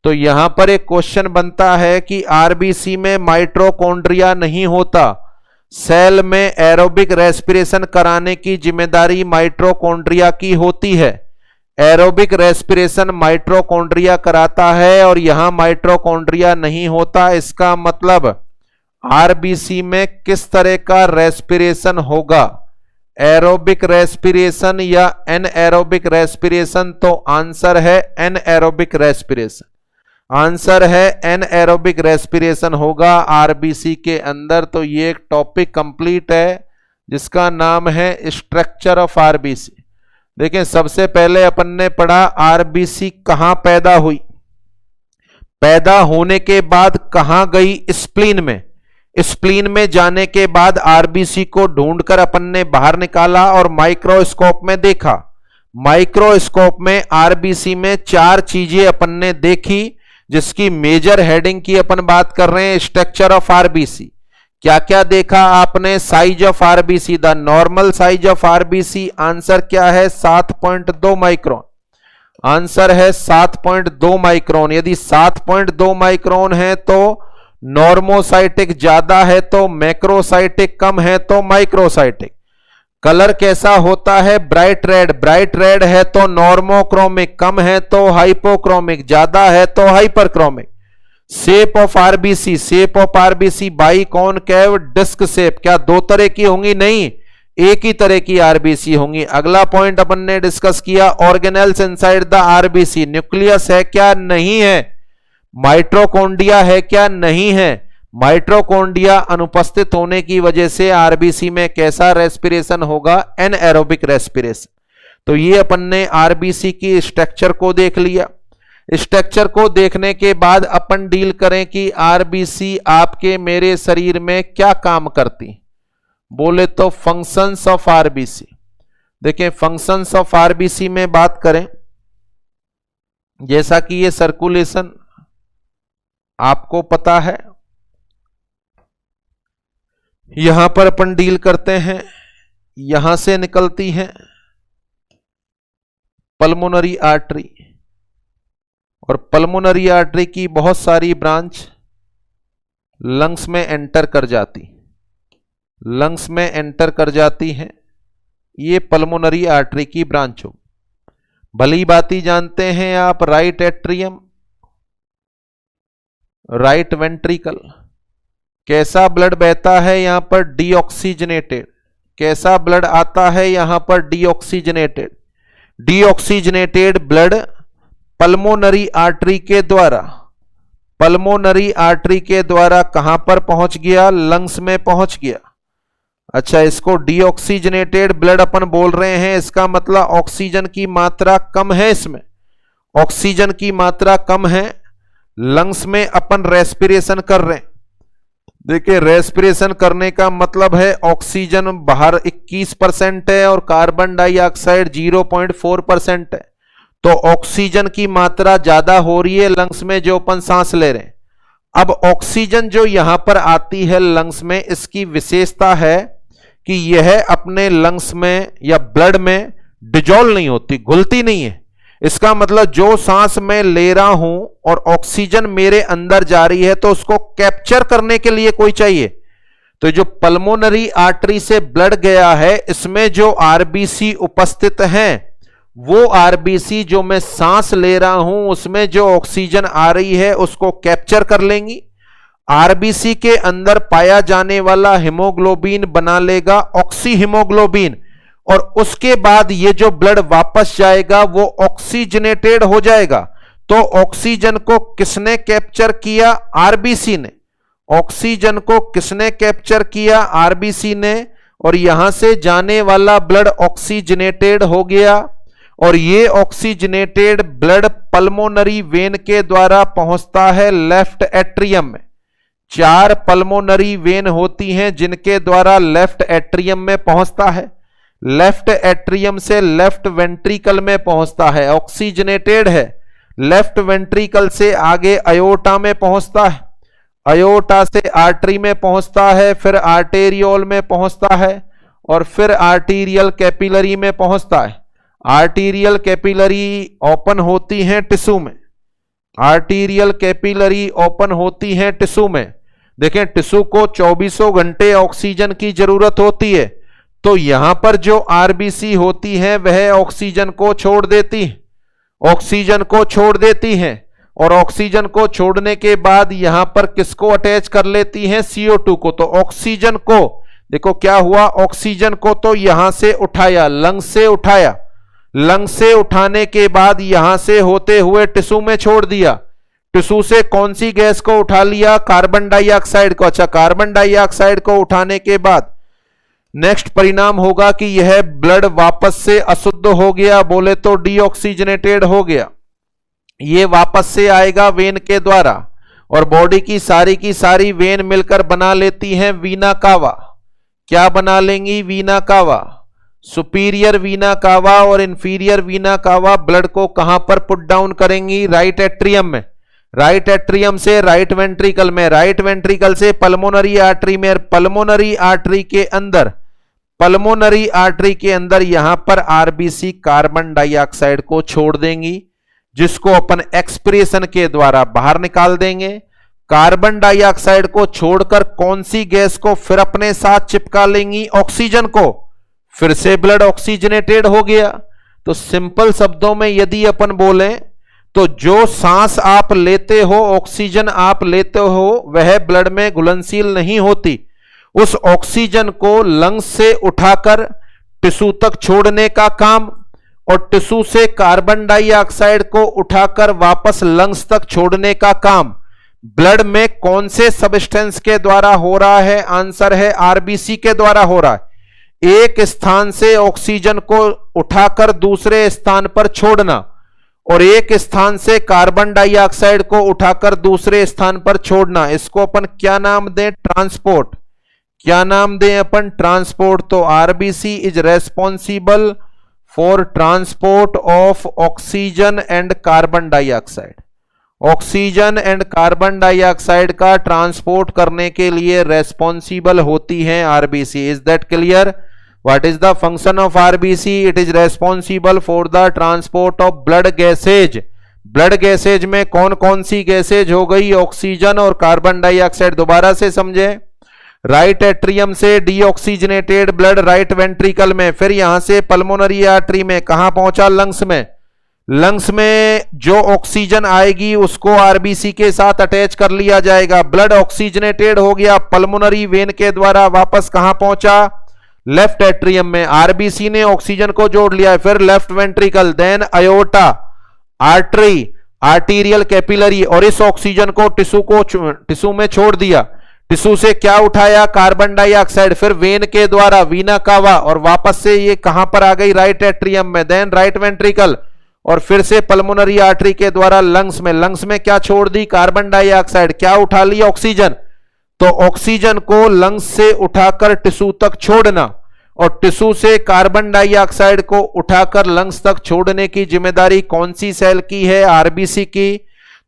तो यहां पर एक क्वेश्चन बनता है कि आरबीसी में माइटोकॉन्ड्रिया नहीं होता, सेल में एरोबिक रेस्पिरेशन कराने की जिम्मेदारी माइटोकॉन्ड्रिया की होती है। एरोबिक रेस्पिरेशन माइटोकॉन्ड्रिया कराता है और यहां माइटोकॉन्ड्रिया नहीं होता। इसका मतलब आरबीसी में किस तरह का रेस्पिरेशन होगा? एरोबिक रेस्पिरेशन या एनएरोबिक रेस्पिरेशन? तो आंसर है एनएरोबिक रेस्पिरेशन। आंसर है एनएरोबिक रेस्पिरेशन होगा आरबीसी के अंदर। तो ये एक टॉपिक कंप्लीट है जिसका नाम है स्ट्रक्चर ऑफ आरबीसी। देखिए, सबसे पहले अपन ने पढ़ा आरबीसी कहां पैदा हुई, पैदा होने के बाद कहां गई? स्प्लीन में। स्प्लीन में जाने के बाद आरबीसी को ढूंढकर अपन ने बाहर निकाला और माइक्रोस्कोप में देखा। माइक्रोस्कोप में आरबीसी में 4 चीजें अपन ने देखी, जिसकी मेजर हेडिंग की अपन बात कर रहे हैं स्ट्रक्चर ऑफ आरबीसी। क्या क्या देखा आपने? Size of RBC, the normal size of RBC. Answer क्या है? 7.2 माइक्रोन। आंसर है 7.2 माइक्रोन। यदि 7.2 माइक्रोन है तो नॉर्मोसाइटिक ज्यादा है तो मैक्रोसाइटिक, कम है तो माइक्रोसाइटिक। कलर कैसा होता है? Bright red. ब्राइट रेड है तो नॉर्मोक्रोमिक, कम है तो हाइपोक्रोमिक, ज्यादा है तो hyperchromic. Shape of RBC, shape of RBC biconcave disc shape. क्या 2 तरह की होंगी? नहीं, एक ही तरह की आरबीसी होंगी। अगला पॉइंट अपन ने डिस्कस किया organelles inside the RBC. Nucleus है क्या? नहीं है। माइटोकॉन्ड्रिया है क्या? नहीं है। माइटोकॉन्ड्रिया अनुपस्थित होने की वजह से आरबीसी में कैसा रेस्पिरेशन होगा? Anaerobic respiration. तो ये अपन ने आरबीसी की स्ट्रक्चर को देख लिया। स्ट्रक्चर को देखने के बाद अपन डील करें कि आरबीसी आपके मेरे शरीर में क्या काम करती। बोले तो फंक्शंस ऑफ आरबीसी। देखें, फंक्शंस ऑफ आरबीसी में बात करें, जैसा कि ये सर्कुलेशन आपको पता है, यहां पर अपन डील करते हैं, यहां से निकलती है पल्मोनरी आर्टरी, और पल्मोनरी आर्टरी की बहुत सारी ब्रांच लंग्स में एंटर कर जाती, लंग्स में एंटर कर जाती हैं। ये पल्मोनरी आर्टरी की ब्रांच हो। भली बाती जानते हैं आप राइट एट्रियम, राइट वेंट्रिकल, कैसा ब्लड बहता है यहां पर? डीऑक्सीजनेटेड। कैसा ब्लड आता है यहां पर? Deoxygenated. Deoxygenated blood pulmonary artery के द्वारा, पल्मोनरी आर्टरी के द्वारा कहां पर पहुंच गया? लंग्स में पहुंच गया। अच्छा, इसको डीऑक्सीजनेटेड ब्लड अपन बोल रहे हैं, इसका मतलब ऑक्सीजन की मात्रा कम है इसमें, ऑक्सीजन की मात्रा कम है। लंग्स में अपन रेस्पिरेशन कर रहे हैं। देखिए, रेस्पिरेशन करने का मतलब है ऑक्सीजन बाहर 21% है और कार्बन डाइऑक्साइड 0.4% है। तो ऑक्सीजन की मात्रा ज्यादा हो रही है लंग्स में जो अपन सांस ले रहे हैं। अब ऑक्सीजन जो यहां पर आती है लंग्स में, इसकी विशेषता है कि यह अपने लंग्स में या ब्लड में डिजोल्व नहीं होती, घुलती नहीं है। इसका मतलब जो सांस मैं ले रहा हूं और ऑक्सीजन मेरे अंदर जा रही है तो उसको कैप्चर करने के लिए कोई चाहिए। तो जो पल्मोनरी आर्टरी से ब्लड गया है, इसमें जो आरबीसी उपस्थित हैं, वो आरबीसी जो मैं सांस ले रहा हूं उसमें जो ऑक्सीजन आ रही है उसको कैप्चर कर लेंगी। आरबीसी के अंदर पाया जाने वाला हीमोग्लोबिन बना लेगा ऑक्सी हीमोग्लोबिन, और उसके बाद ये जो ब्लड वापस जाएगा वो ऑक्सीजनेटेड हो जाएगा। तो ऑक्सीजन को किसने कैप्चर किया? आरबीसी ने। ऑक्सीजन को किसने कैप्चर किया? आरबीसी ने, और यहां से जाने वाला ब्लड ऑक्सीजनेटेड हो गया, और ये ऑक्सीजनेटेड ब्लड पल्मोनरी वेन के द्वारा पहुंचता है लेफ्ट एट्रियम में। 4 पल्मोनरी वेन होती हैं जिनके द्वारा लेफ्ट एट्रियम में पहुंचता है। लेफ्ट एट्रियम से लेफ्ट वेंट्रिकल में पहुंचता है, ऑक्सीजनेटेड है। लेफ्ट वेंट्रिकल से आगे अयोर्टा में पहुंचता है, अयोर्टा से आर्टरी में पहुंचता है, फिर आर्टेरियोल में पहुंचता है, और फिर आर्टीरियल कैपिलरी में पहुंचता है। आर्टीरियल कैपिलरी ओपन होती हैं टिश्यू में, आर्टीरियल कैपिलरी ओपन होती हैं टिश्यू में। देखें, टिश्यू को 24 घंटे ऑक्सीजन की जरूरत होती है, तो यहां पर जो आरबीसी होती है वह ऑक्सीजन को छोड़ देती है, ऑक्सीजन को छोड़ देती हैं, और ऑक्सीजन को छोड़ने के बाद यहां पर किसको अटैच कर लेती हैं? CO2 को। तो ऑक्सीजन को, देखो क्या हुआ, ऑक्सीजन को तो यहां से उठाया, लंग्स से उठाया, लंग्स से उठाने के बाद यहां से होते हुए टिश्यू में छोड़ दिया। टिश्यू से कौन सी गैस को उठा लिया? कार्बन डाइऑक्साइड को। अच्छा, कार्बन डाइऑक्साइड को उठाने के बाद नेक्स्ट परिणाम होगा कि यह ब्लड वापस से अशुद्ध हो गया, बोले तो डीऑक्सीजनेटेड हो गया। ये वापस से आएगा वेन के द्वारा, और बॉडी की सारी वेन मिलकर बना लेती हैं वीना कावा। क्या बना लेंगी? वीना कावा। सुपीरियर वीना कावा और इंफीरियर वीना कावा ब्लड को कहां पर पुट डाउन करेंगी? राइट एट्रियम में। राइट एट्रियम से राइट वेंट्रिकल में, राइट वेंट्रिकल से पल्मोनरी आर्टरी में, पल्मोनरी आर्टरी के अंदर, पल्मोनरी आर्टरी के अंदर यहां पर आरबीसी कार्बन डाइऑक्साइड को छोड़ देंगी, जिसको अपन एक्सप्रेशन के द्वारा बाहर निकाल देंगे। कार्बन डाइऑक्साइड को छोड़कर कौन सी गैस को फिर अपने साथ चिपका लेंगी? ऑक्सीजन को। फिर से ब्लड ऑक्सीजनेटेड हो गया। तो सिंपल शब्दों में यदि अपन बोलें तो जो सांस आप लेते हो, ऑक्सीजन आप लेते हो, वह ब्लड में घुलनशील नहीं होती। उस ऑक्सीजन को लंग्स से उठाकर टिश्यू तक छोड़ने का काम, और टिश्यू से कार्बन डाइऑक्साइड को उठाकर वापस लंग्स तक छोड़ने का काम ब्लड में कौन से सबस्टेंस के द्वारा हो रहा है? आंसर है आरबीसी के द्वारा हो रहा है। एक स्थान से ऑक्सीजन को उठाकर दूसरे स्थान पर छोड़ना, और एक स्थान से कार्बन डाइऑक्साइड को उठाकर दूसरे स्थान पर छोड़ना, इसको अपन क्या नाम दें? ट्रांसपोर्ट। क्या नाम दें अपन? ट्रांसपोर्ट। तो RBC is responsible for transport of oxygen and carbon dioxide. Oxygen and carbon dioxide का ट्रांसपोर्ट करने के लिए रेस्पॉन्सिबल होती हैं RBC. Is that clear? What is the function of RBC? It is responsible for the transport of blood gases. Blood gases में कौन कौन सी gases हो गई? ऑक्सीजन और कार्बन डाइऑक्साइड। दोबारा से समझे, राइट एट्रियम से डीऑक्सीजनेटेड ब्लड राइट वेंट्रिकल में, फिर यहां से पल्मोनरी आर्टरी में, कहां पहुंचा? लंग्स में। लंग्स में जो ऑक्सीजन आएगी उसको आरबीसी के साथ अटैच कर लिया जाएगा। ब्लड ऑक्सीजनेटेड हो गया, पल्मोनरी वेन के द्वारा वापस कहां पहुंचा? लेफ्ट एट्रियम में। आरबीसी ने ऑक्सीजन को जोड़ लिया, फिर left ventricle, then aorta, artery, arterial capillary, और इस ऑक्सीजन को टिश्यू में छोड़ दिया। टिश्यू से क्या उठाया? कार्बन डाइऑक्साइड, फिर वेन के द्वारा वीना कावा, और वापस से ये कहां पर आ गई? राइट एट्रियम में, देन राइट वेंट्रिकल, और फिर से पल्मोनरी आर्टरी के द्वारा लंग्स में। लंग्स में क्या छोड़ दी? Carbon dioxide. क्या उठा ली? ऑक्सीजन। तो ऑक्सीजन को लंग्स से उठाकर टिश्यू तक छोड़ना, और टिश्यू से कार्बन डाइऑक्साइड को उठाकर लंग्स तक छोड़ने की जिम्मेदारी कौन सी सेल की है? आरबीसी की।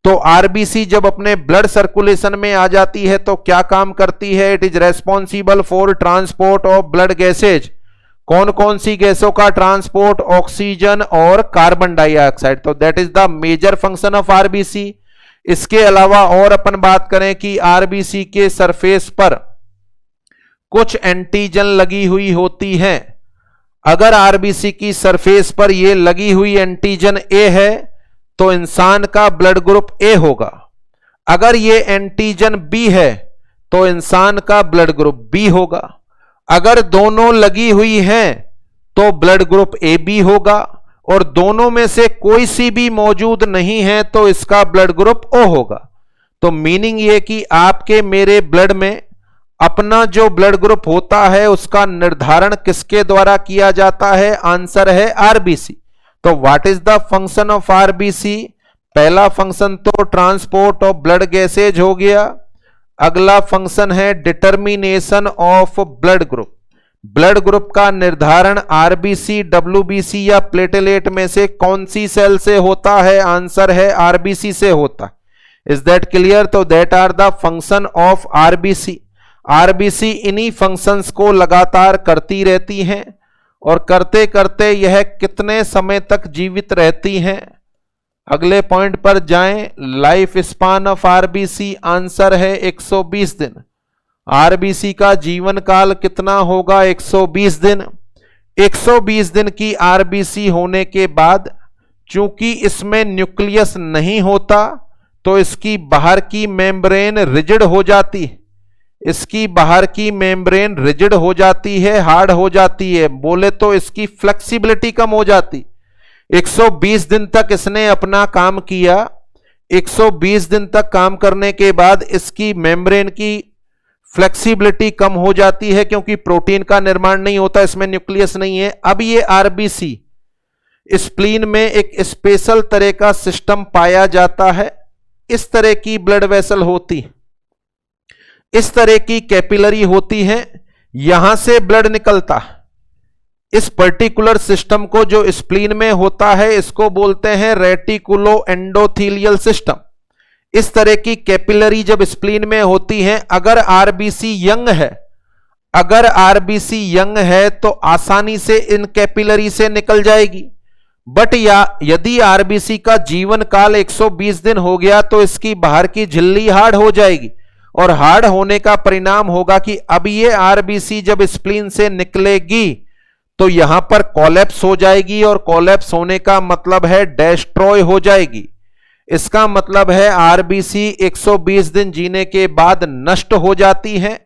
तो आरबीसी जब अपने ब्लड सर्कुलेशन में आ जाती है तो क्या काम करती है? It is responsible for transport of blood gases. कौन कौन सी गैसों का ट्रांसपोर्ट? ऑक्सीजन और कार्बन डाइऑक्साइड। तो that is the major function of RBC. इसके अलावा और अपन बात करें कि आरबीसी के सरफेस पर कुछ एंटीजन लगी हुई होती हैं। अगर आरबीसी की सरफेस पर यह लगी हुई एंटीजन ए है तो इंसान का ब्लड ग्रुप ए होगा। अगर ये एंटीजन बी है तो इंसान का ब्लड ग्रुप बी होगा। अगर दोनों लगी हुई हैं तो ब्लड ग्रुप ए बी होगा, और दोनों में से कोई सी भी मौजूद नहीं है तो इसका ब्लड ग्रुप ओ होगा। तो मीनिंग ये कि आपके मेरे ब्लड में अपना जो ब्लड ग्रुप होता है उसका निर्धारण किसके द्वारा किया जाता है? आंसर है आरबीसी। तो what is the function of RBC? पहला फंक्शन तो ट्रांसपोर्ट ऑफ ब्लड गैसेज हो गया, अगला फंक्शन है determination of blood group. Blood group का निर्धारण आरबीसी, डब्ल्यूबीसी या प्लेटलेट में से कौन सी सेल से होता है? आंसर है आरबीसी से होता है। Is that clear? तो that are the function of RBC. RBC इन्हीं फंक्शंस को लगातार करती रहती हैं और करते करते यह कितने समय तक जीवित रहती हैं? अगले पॉइंट पर जाएं। Life span of RBC, answer है 120 दिन। आरबीसी का जीवन काल कितना होगा? 120 दिन। 120 दिन की आरबीसी होने के बाद चूंकि इसमें न्यूक्लियस नहीं होता तो इसकी बाहर की मेम्ब्रेन रिजिड हो जाती है। इसकी बाहर की मेम्ब्रेन रिजिड हो जाती है, हार्ड हो जाती है, बोले तो इसकी फ्लेक्सिबिलिटी कम हो जाती। 120 दिन तक इसने अपना काम किया। 120 दिन तक काम करने के बाद इसकी मेम्ब्रेन की फ्लेक्सिबिलिटी कम हो जाती है क्योंकि प्रोटीन का निर्माण नहीं होता, इसमें न्यूक्लियस नहीं है। अब ये आरबीसी स्प्लीन में एक स्पेशल तरह का सिस्टम पाया जाता है। इस तरह की ब्लड वेसल होती, इस तरह की कैपिलरी होती है, यहां से ब्लड निकलता है। इस पर्टिकुलर सिस्टम को जो स्प्लीन में होता है इसको बोलते हैं रेटिकुलो एंडोथीलियल सिस्टम। इस तरह की कैपिलरी जब स्प्लीन में होती है, अगर आरबीसी यंग है, अगर आरबीसी यंग है तो आसानी से इन कैपिलरी से निकल जाएगी। बट यदि आरबीसी का जीवन काल 120 दिन हो गया तो इसकी बाहर की झिल्ली हार्ड हो जाएगी और हार्ड होने का परिणाम होगा कि अब ये आरबीसी जब स्प्लीन से निकलेगी तो यहां पर कोलैप्स हो जाएगी और कोलैप्स होने का मतलब है डेस्ट्रॉय हो जाएगी। इसका मतलब है आरबीसी 120 दिन जीने के बाद नष्ट हो जाती है।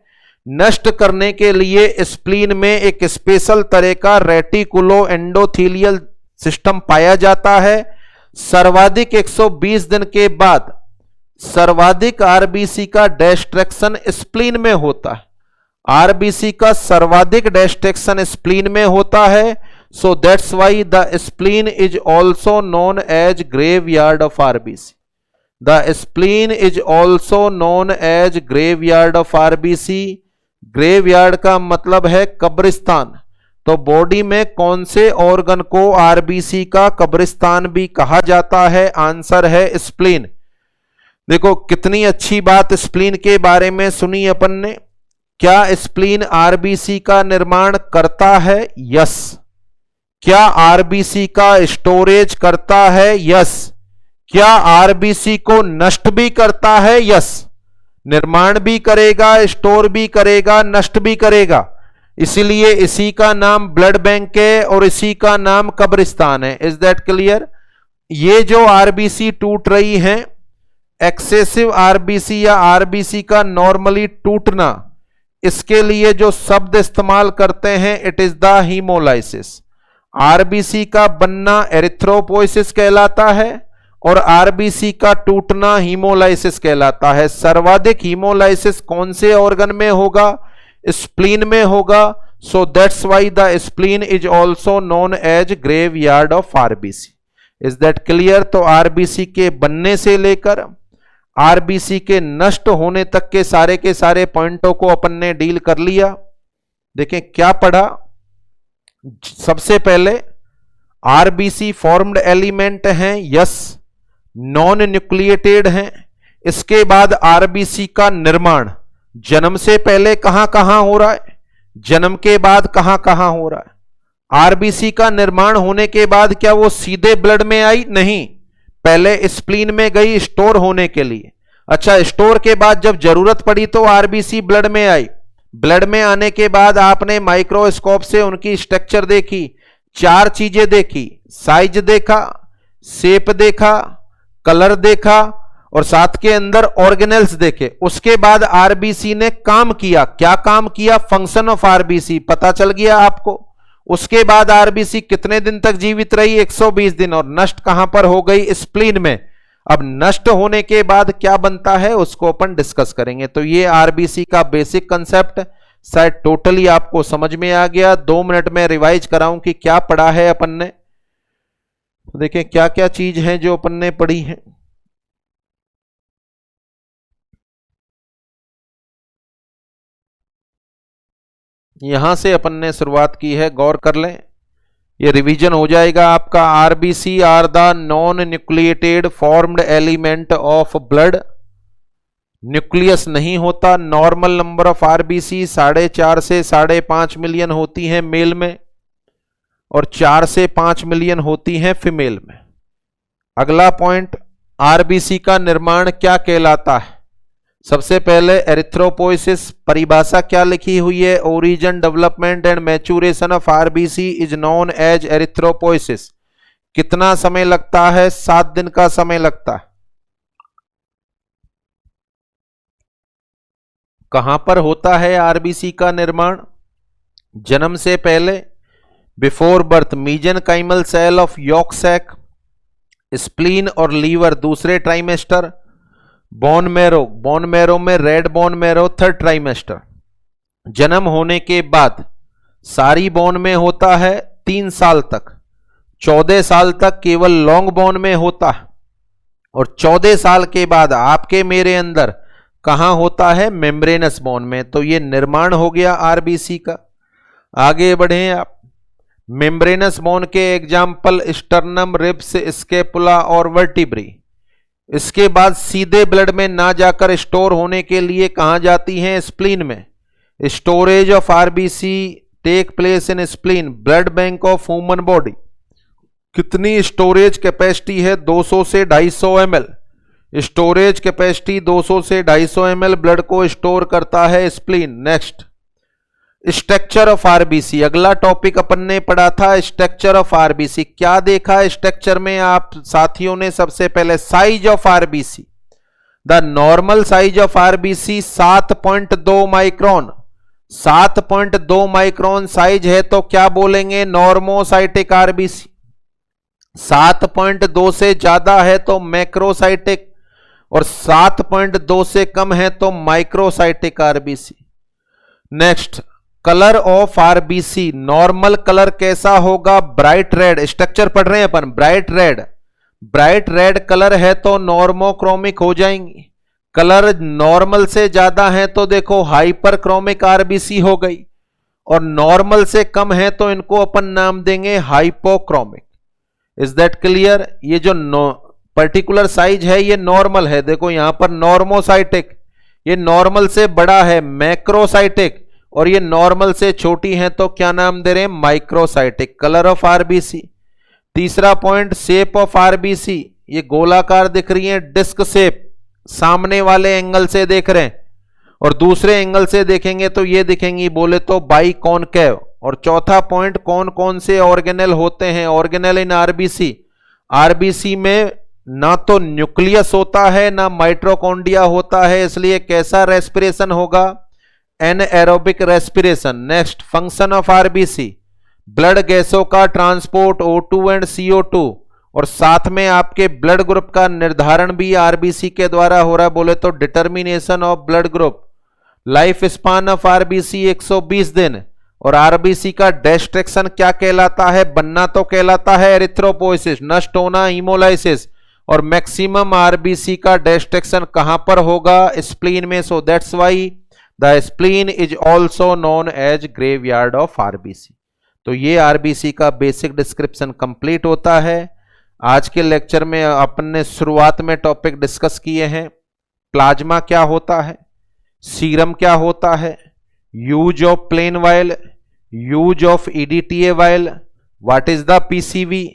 नष्ट करने के लिए स्प्लीन में एक स्पेशल तरह का रेटिकुलो एंडोथीलियल सिस्टम पाया जाता है। सर्वाधिक 120 दिन के बाद सर्वाधिक आरबीसी का डिस्ट्रैक्शन स्प्लीन में होता है। आरबीसी का सर्वाधिक डिस्ट्रैक्शन स्प्लीन में होता है। So that's why the spleen is also known as graveyard of RBC. The spleen is also known as graveyard of RBC. Graveyard का मतलब है कब्रिस्तान। तो बॉडी में कौन से ऑर्गन को आरबीसी का कब्रिस्तान भी कहा जाता है? आंसर है स्प्लीन। देखो कितनी अच्छी बात स्प्लीन के बारे में सुनी अपन ने। क्या स्प्लीन आरबीसी का निर्माण करता है? यस। क्या आरबीसी का स्टोरेज करता है? यस। क्या आरबीसी को नष्ट भी करता है? यस। निर्माण भी करेगा, स्टोर भी करेगा, नष्ट भी करेगा। इसीलिए इसी का नाम ब्लड बैंक है और इसी का नाम कब्रिस्तान है। Is that clear? ये जो आरबीसी टूट रही हैं, एक्सेसिव आरबीसी या आरबीसी का नॉर्मली टूटना, इसके लिए जो शब्द इस्तेमाल करते हैं it is the haemolysis. RBC का बनना एरिथ्रोपोइसिस कहलाता है और आरबीसी का टूटना हीमोलाइसिस कहलाता है। सर्वाधिक हीमोलाइसिस कौन से ऑर्गन में होगा? स्प्लीन में होगा। So that's why the spleen is also known as graveyard of RBC. Is that clear? तो आरबीसी के बनने से लेकर आरबीसी के नष्ट होने तक के सारे पॉइंटों को अपन ने डील कर लिया। देखें क्या पढ़ा। सबसे पहले आरबीसी फॉर्म्ड एलिमेंट हैं, यस, नॉन न्यूक्लिएटेड हैं। इसके बाद आरबीसी का निर्माण जन्म से पहले कहां कहां हो रहा है, जन्म के बाद कहां कहां हो रहा है। आरबीसी का निर्माण होने के बाद क्या वो सीधे ब्लड में आई? नहीं, पहले स्प्लीन में गई स्टोर होने के लिए। अच्छा, स्टोर के बाद जब जरूरत पड़ी तो आरबीसी ब्लड में आई। ब्लड में आने के बाद आपने माइक्रोस्कोप से उनकी स्ट्रक्चर देखी, 4 चीजें देखी, साइज देखा, शेप देखा, कलर देखा और साथ के अंदर ऑर्गेनेल्स देखे। उसके बाद आरबीसी ने काम किया। क्या काम किया? फंक्शन ऑफ आरबीसी पता चल गया आपको। उसके बाद आरबीसी कितने दिन तक जीवित रही? 120 दिन। और नष्ट कहां पर हो गई? स्प्लीन में। अब नष्ट होने के बाद क्या बनता है उसको अपन डिस्कस करेंगे। तो ये आरबीसी का बेसिक कंसेप्ट शायद टोटली आपको समझ में आ गया। 2 मिनट में रिवाइज कराऊं कि क्या पढ़ा है अपन ने। तो देखें क्या क्या चीज है जो अपन ने पढ़ी है। यहां से अपन ने शुरुआत की है, गौर कर लें, ये रिवीजन हो जाएगा आपका। RBC are the non nucleated formed element of blood. Nucleus नहीं होता। नॉर्मल नंबर ऑफ आरबीसी 4.5 से 5.5 मिलियन होती हैं मेल में और 4 से 5 मिलियन होती हैं फीमेल में। अगला पॉइंट, आरबीसी का निर्माण क्या कहलाता है। सबसे पहले एरिथ्रोपोइसिस, परिभाषा क्या लिखी हुई है, origin development and maturation of RBC is known as erythropoiesis. कितना समय लगता है, 7 दिन का समय लगता है। कहां पर होता है आरबीसी का निर्माण, जन्म से पहले, before birth mesenchymal cell of yolk sac, spleen और लीवर दूसरे trimester, bone marrow, bone marrow में red bone marrow 3rd trimester. जन्म होने के बाद सारी बोन में होता है 3 साल तक, 14 साल तक केवल लॉन्ग बोन में होता है और 14 साल के बाद आपके मेरे अंदर कहां होता है, मेम्ब्रेनस बोन में। तो ये निर्माण हो गया आरबीसी का। आगे बढ़े आप, मेम्ब्रेनस बोन के एग्जाम्पल स्टर्नम, रिब्स, स्केपुला और वर्टिब्री। इसके बाद सीधे ब्लड में ना जाकर स्टोर होने के लिए कहां जाती हैं, स्प्लीन में। Storage of RBC take place in spleen, blood bank of human body. कितनी स्टोरेज कैपेसिटी है, 200 से 250 ml। स्टोरेज कैपेसिटी 200 से 250 ml ब्लड को स्टोर करता है spleen. Next, structure of RBC, अगला टॉपिक अपन ने पढ़ा था स्ट्रक्चर ऑफ आरबीसी। क्या देखा स्ट्रक्चर में आप साथियों ने, सबसे पहले size of RBC. The normal size of RBC 7.2 micron. 7.2 micron size है तो क्या बोलेंगे, नॉर्मोसाइटिक आरबीसी। 7.2 से ज्यादा है तो मैक्रोसाइटिक और 7.2 से कम है तो microcytic RBC. Next, colour of RBC, normal colour कैसा होगा, ब्राइट रेड। स्ट्रक्चर पढ़ रहे हैं अपन, bright red. Bright red colour है तो नॉर्मोक्रोमिक हो जाएंगी। कलर नॉर्मल से ज्यादा है तो देखो हाइपरक्रोमिक आरबीसी हो गई और नॉर्मल से कम है तो इनको अपन नाम देंगे हाइपोक्रोमिक। Is that clear. ये जो पर्टिकुलर साइज है ये नॉर्मल है, देखो यहां पर नॉर्मोसाइटिक, ये नॉर्मल से बड़ा है मैक्रोसाइटिक और ये नॉर्मल से छोटी है तो क्या नाम दे रहे हैं, माइक्रोसाइटिक। Colour of RBC. तीसरा पॉइंट, शेप ऑफ आरबीसी, ये गोलाकार दिख रही है, डिस्क शेप, सामने वाले एंगल से देख रहे हैं और दूसरे एंगल से देखेंगे तो ये दिखेंगी, बोले तो बाइकॉनकेव। और चौथा पॉइंट, कौन कौन से ऑर्गेनेल होते हैं, ऑर्गेनेल इन आरबीसी। आरबीसी में ना तो न्यूक्लियस होता है ना माइटोकॉन्ड्रिया होता है, इसलिए कैसा रेस्पिरेशन होगा, anaerobic respiration. Next, function of RBC, blood गैसों का ट्रांसपोर्ट O2 एंड CO2 और साथ में आपके ब्लड ग्रुप का निर्धारण भी आरबीसी के द्वारा हो रहा है, बोले तो determination of blood group. Life span of RBC 120 दिन और आरबीसी का डिस्ट्रक्शन क्या कहलाता है, बनना तो कहलाता है एरिथ्रोपोइसिस, नष्ट होना हीमोलाइसिस। और मैक्सिमम आरबीसी का डिस्ट्रक्शन कहां पर होगा, स्प्लीन में। So that's why the spleen is also known as graveyard of RBC. तो ये आरबीसी का बेसिक डिस्क्रिप्शन कंप्लीट होता है। आज के लेक्चर में अपन ने शुरुआत में टॉपिक डिस्कस किए हैं, प्लाज्मा क्या होता है, सीरम क्या होता है, use of plain vial, use of EDTA vial, what is the PCV,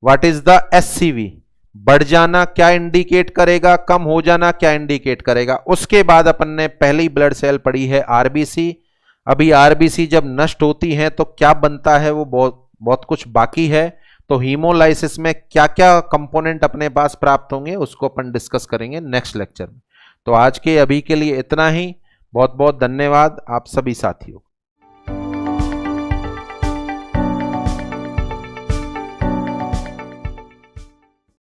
what is the SCV। बढ़ जाना क्या इंडिकेट करेगा, कम हो जाना क्या इंडिकेट करेगा। उसके बाद अपन ने पहली ब्लड सेल पढ़ी है आरबीसी। अभी आरबीसी जब नष्ट होती हैं तो क्या बनता है वो बहुत कुछ बाकी है। तो हीमोलाइसिस में क्या क्या कंपोनेंट अपने पास प्राप्त होंगे उसको अपन डिस्कस करेंगे नेक्स्ट लेक्चर में। तो आज के अभी के लिए इतना ही। बहुत बहुत धन्यवाद आप सभी साथियों।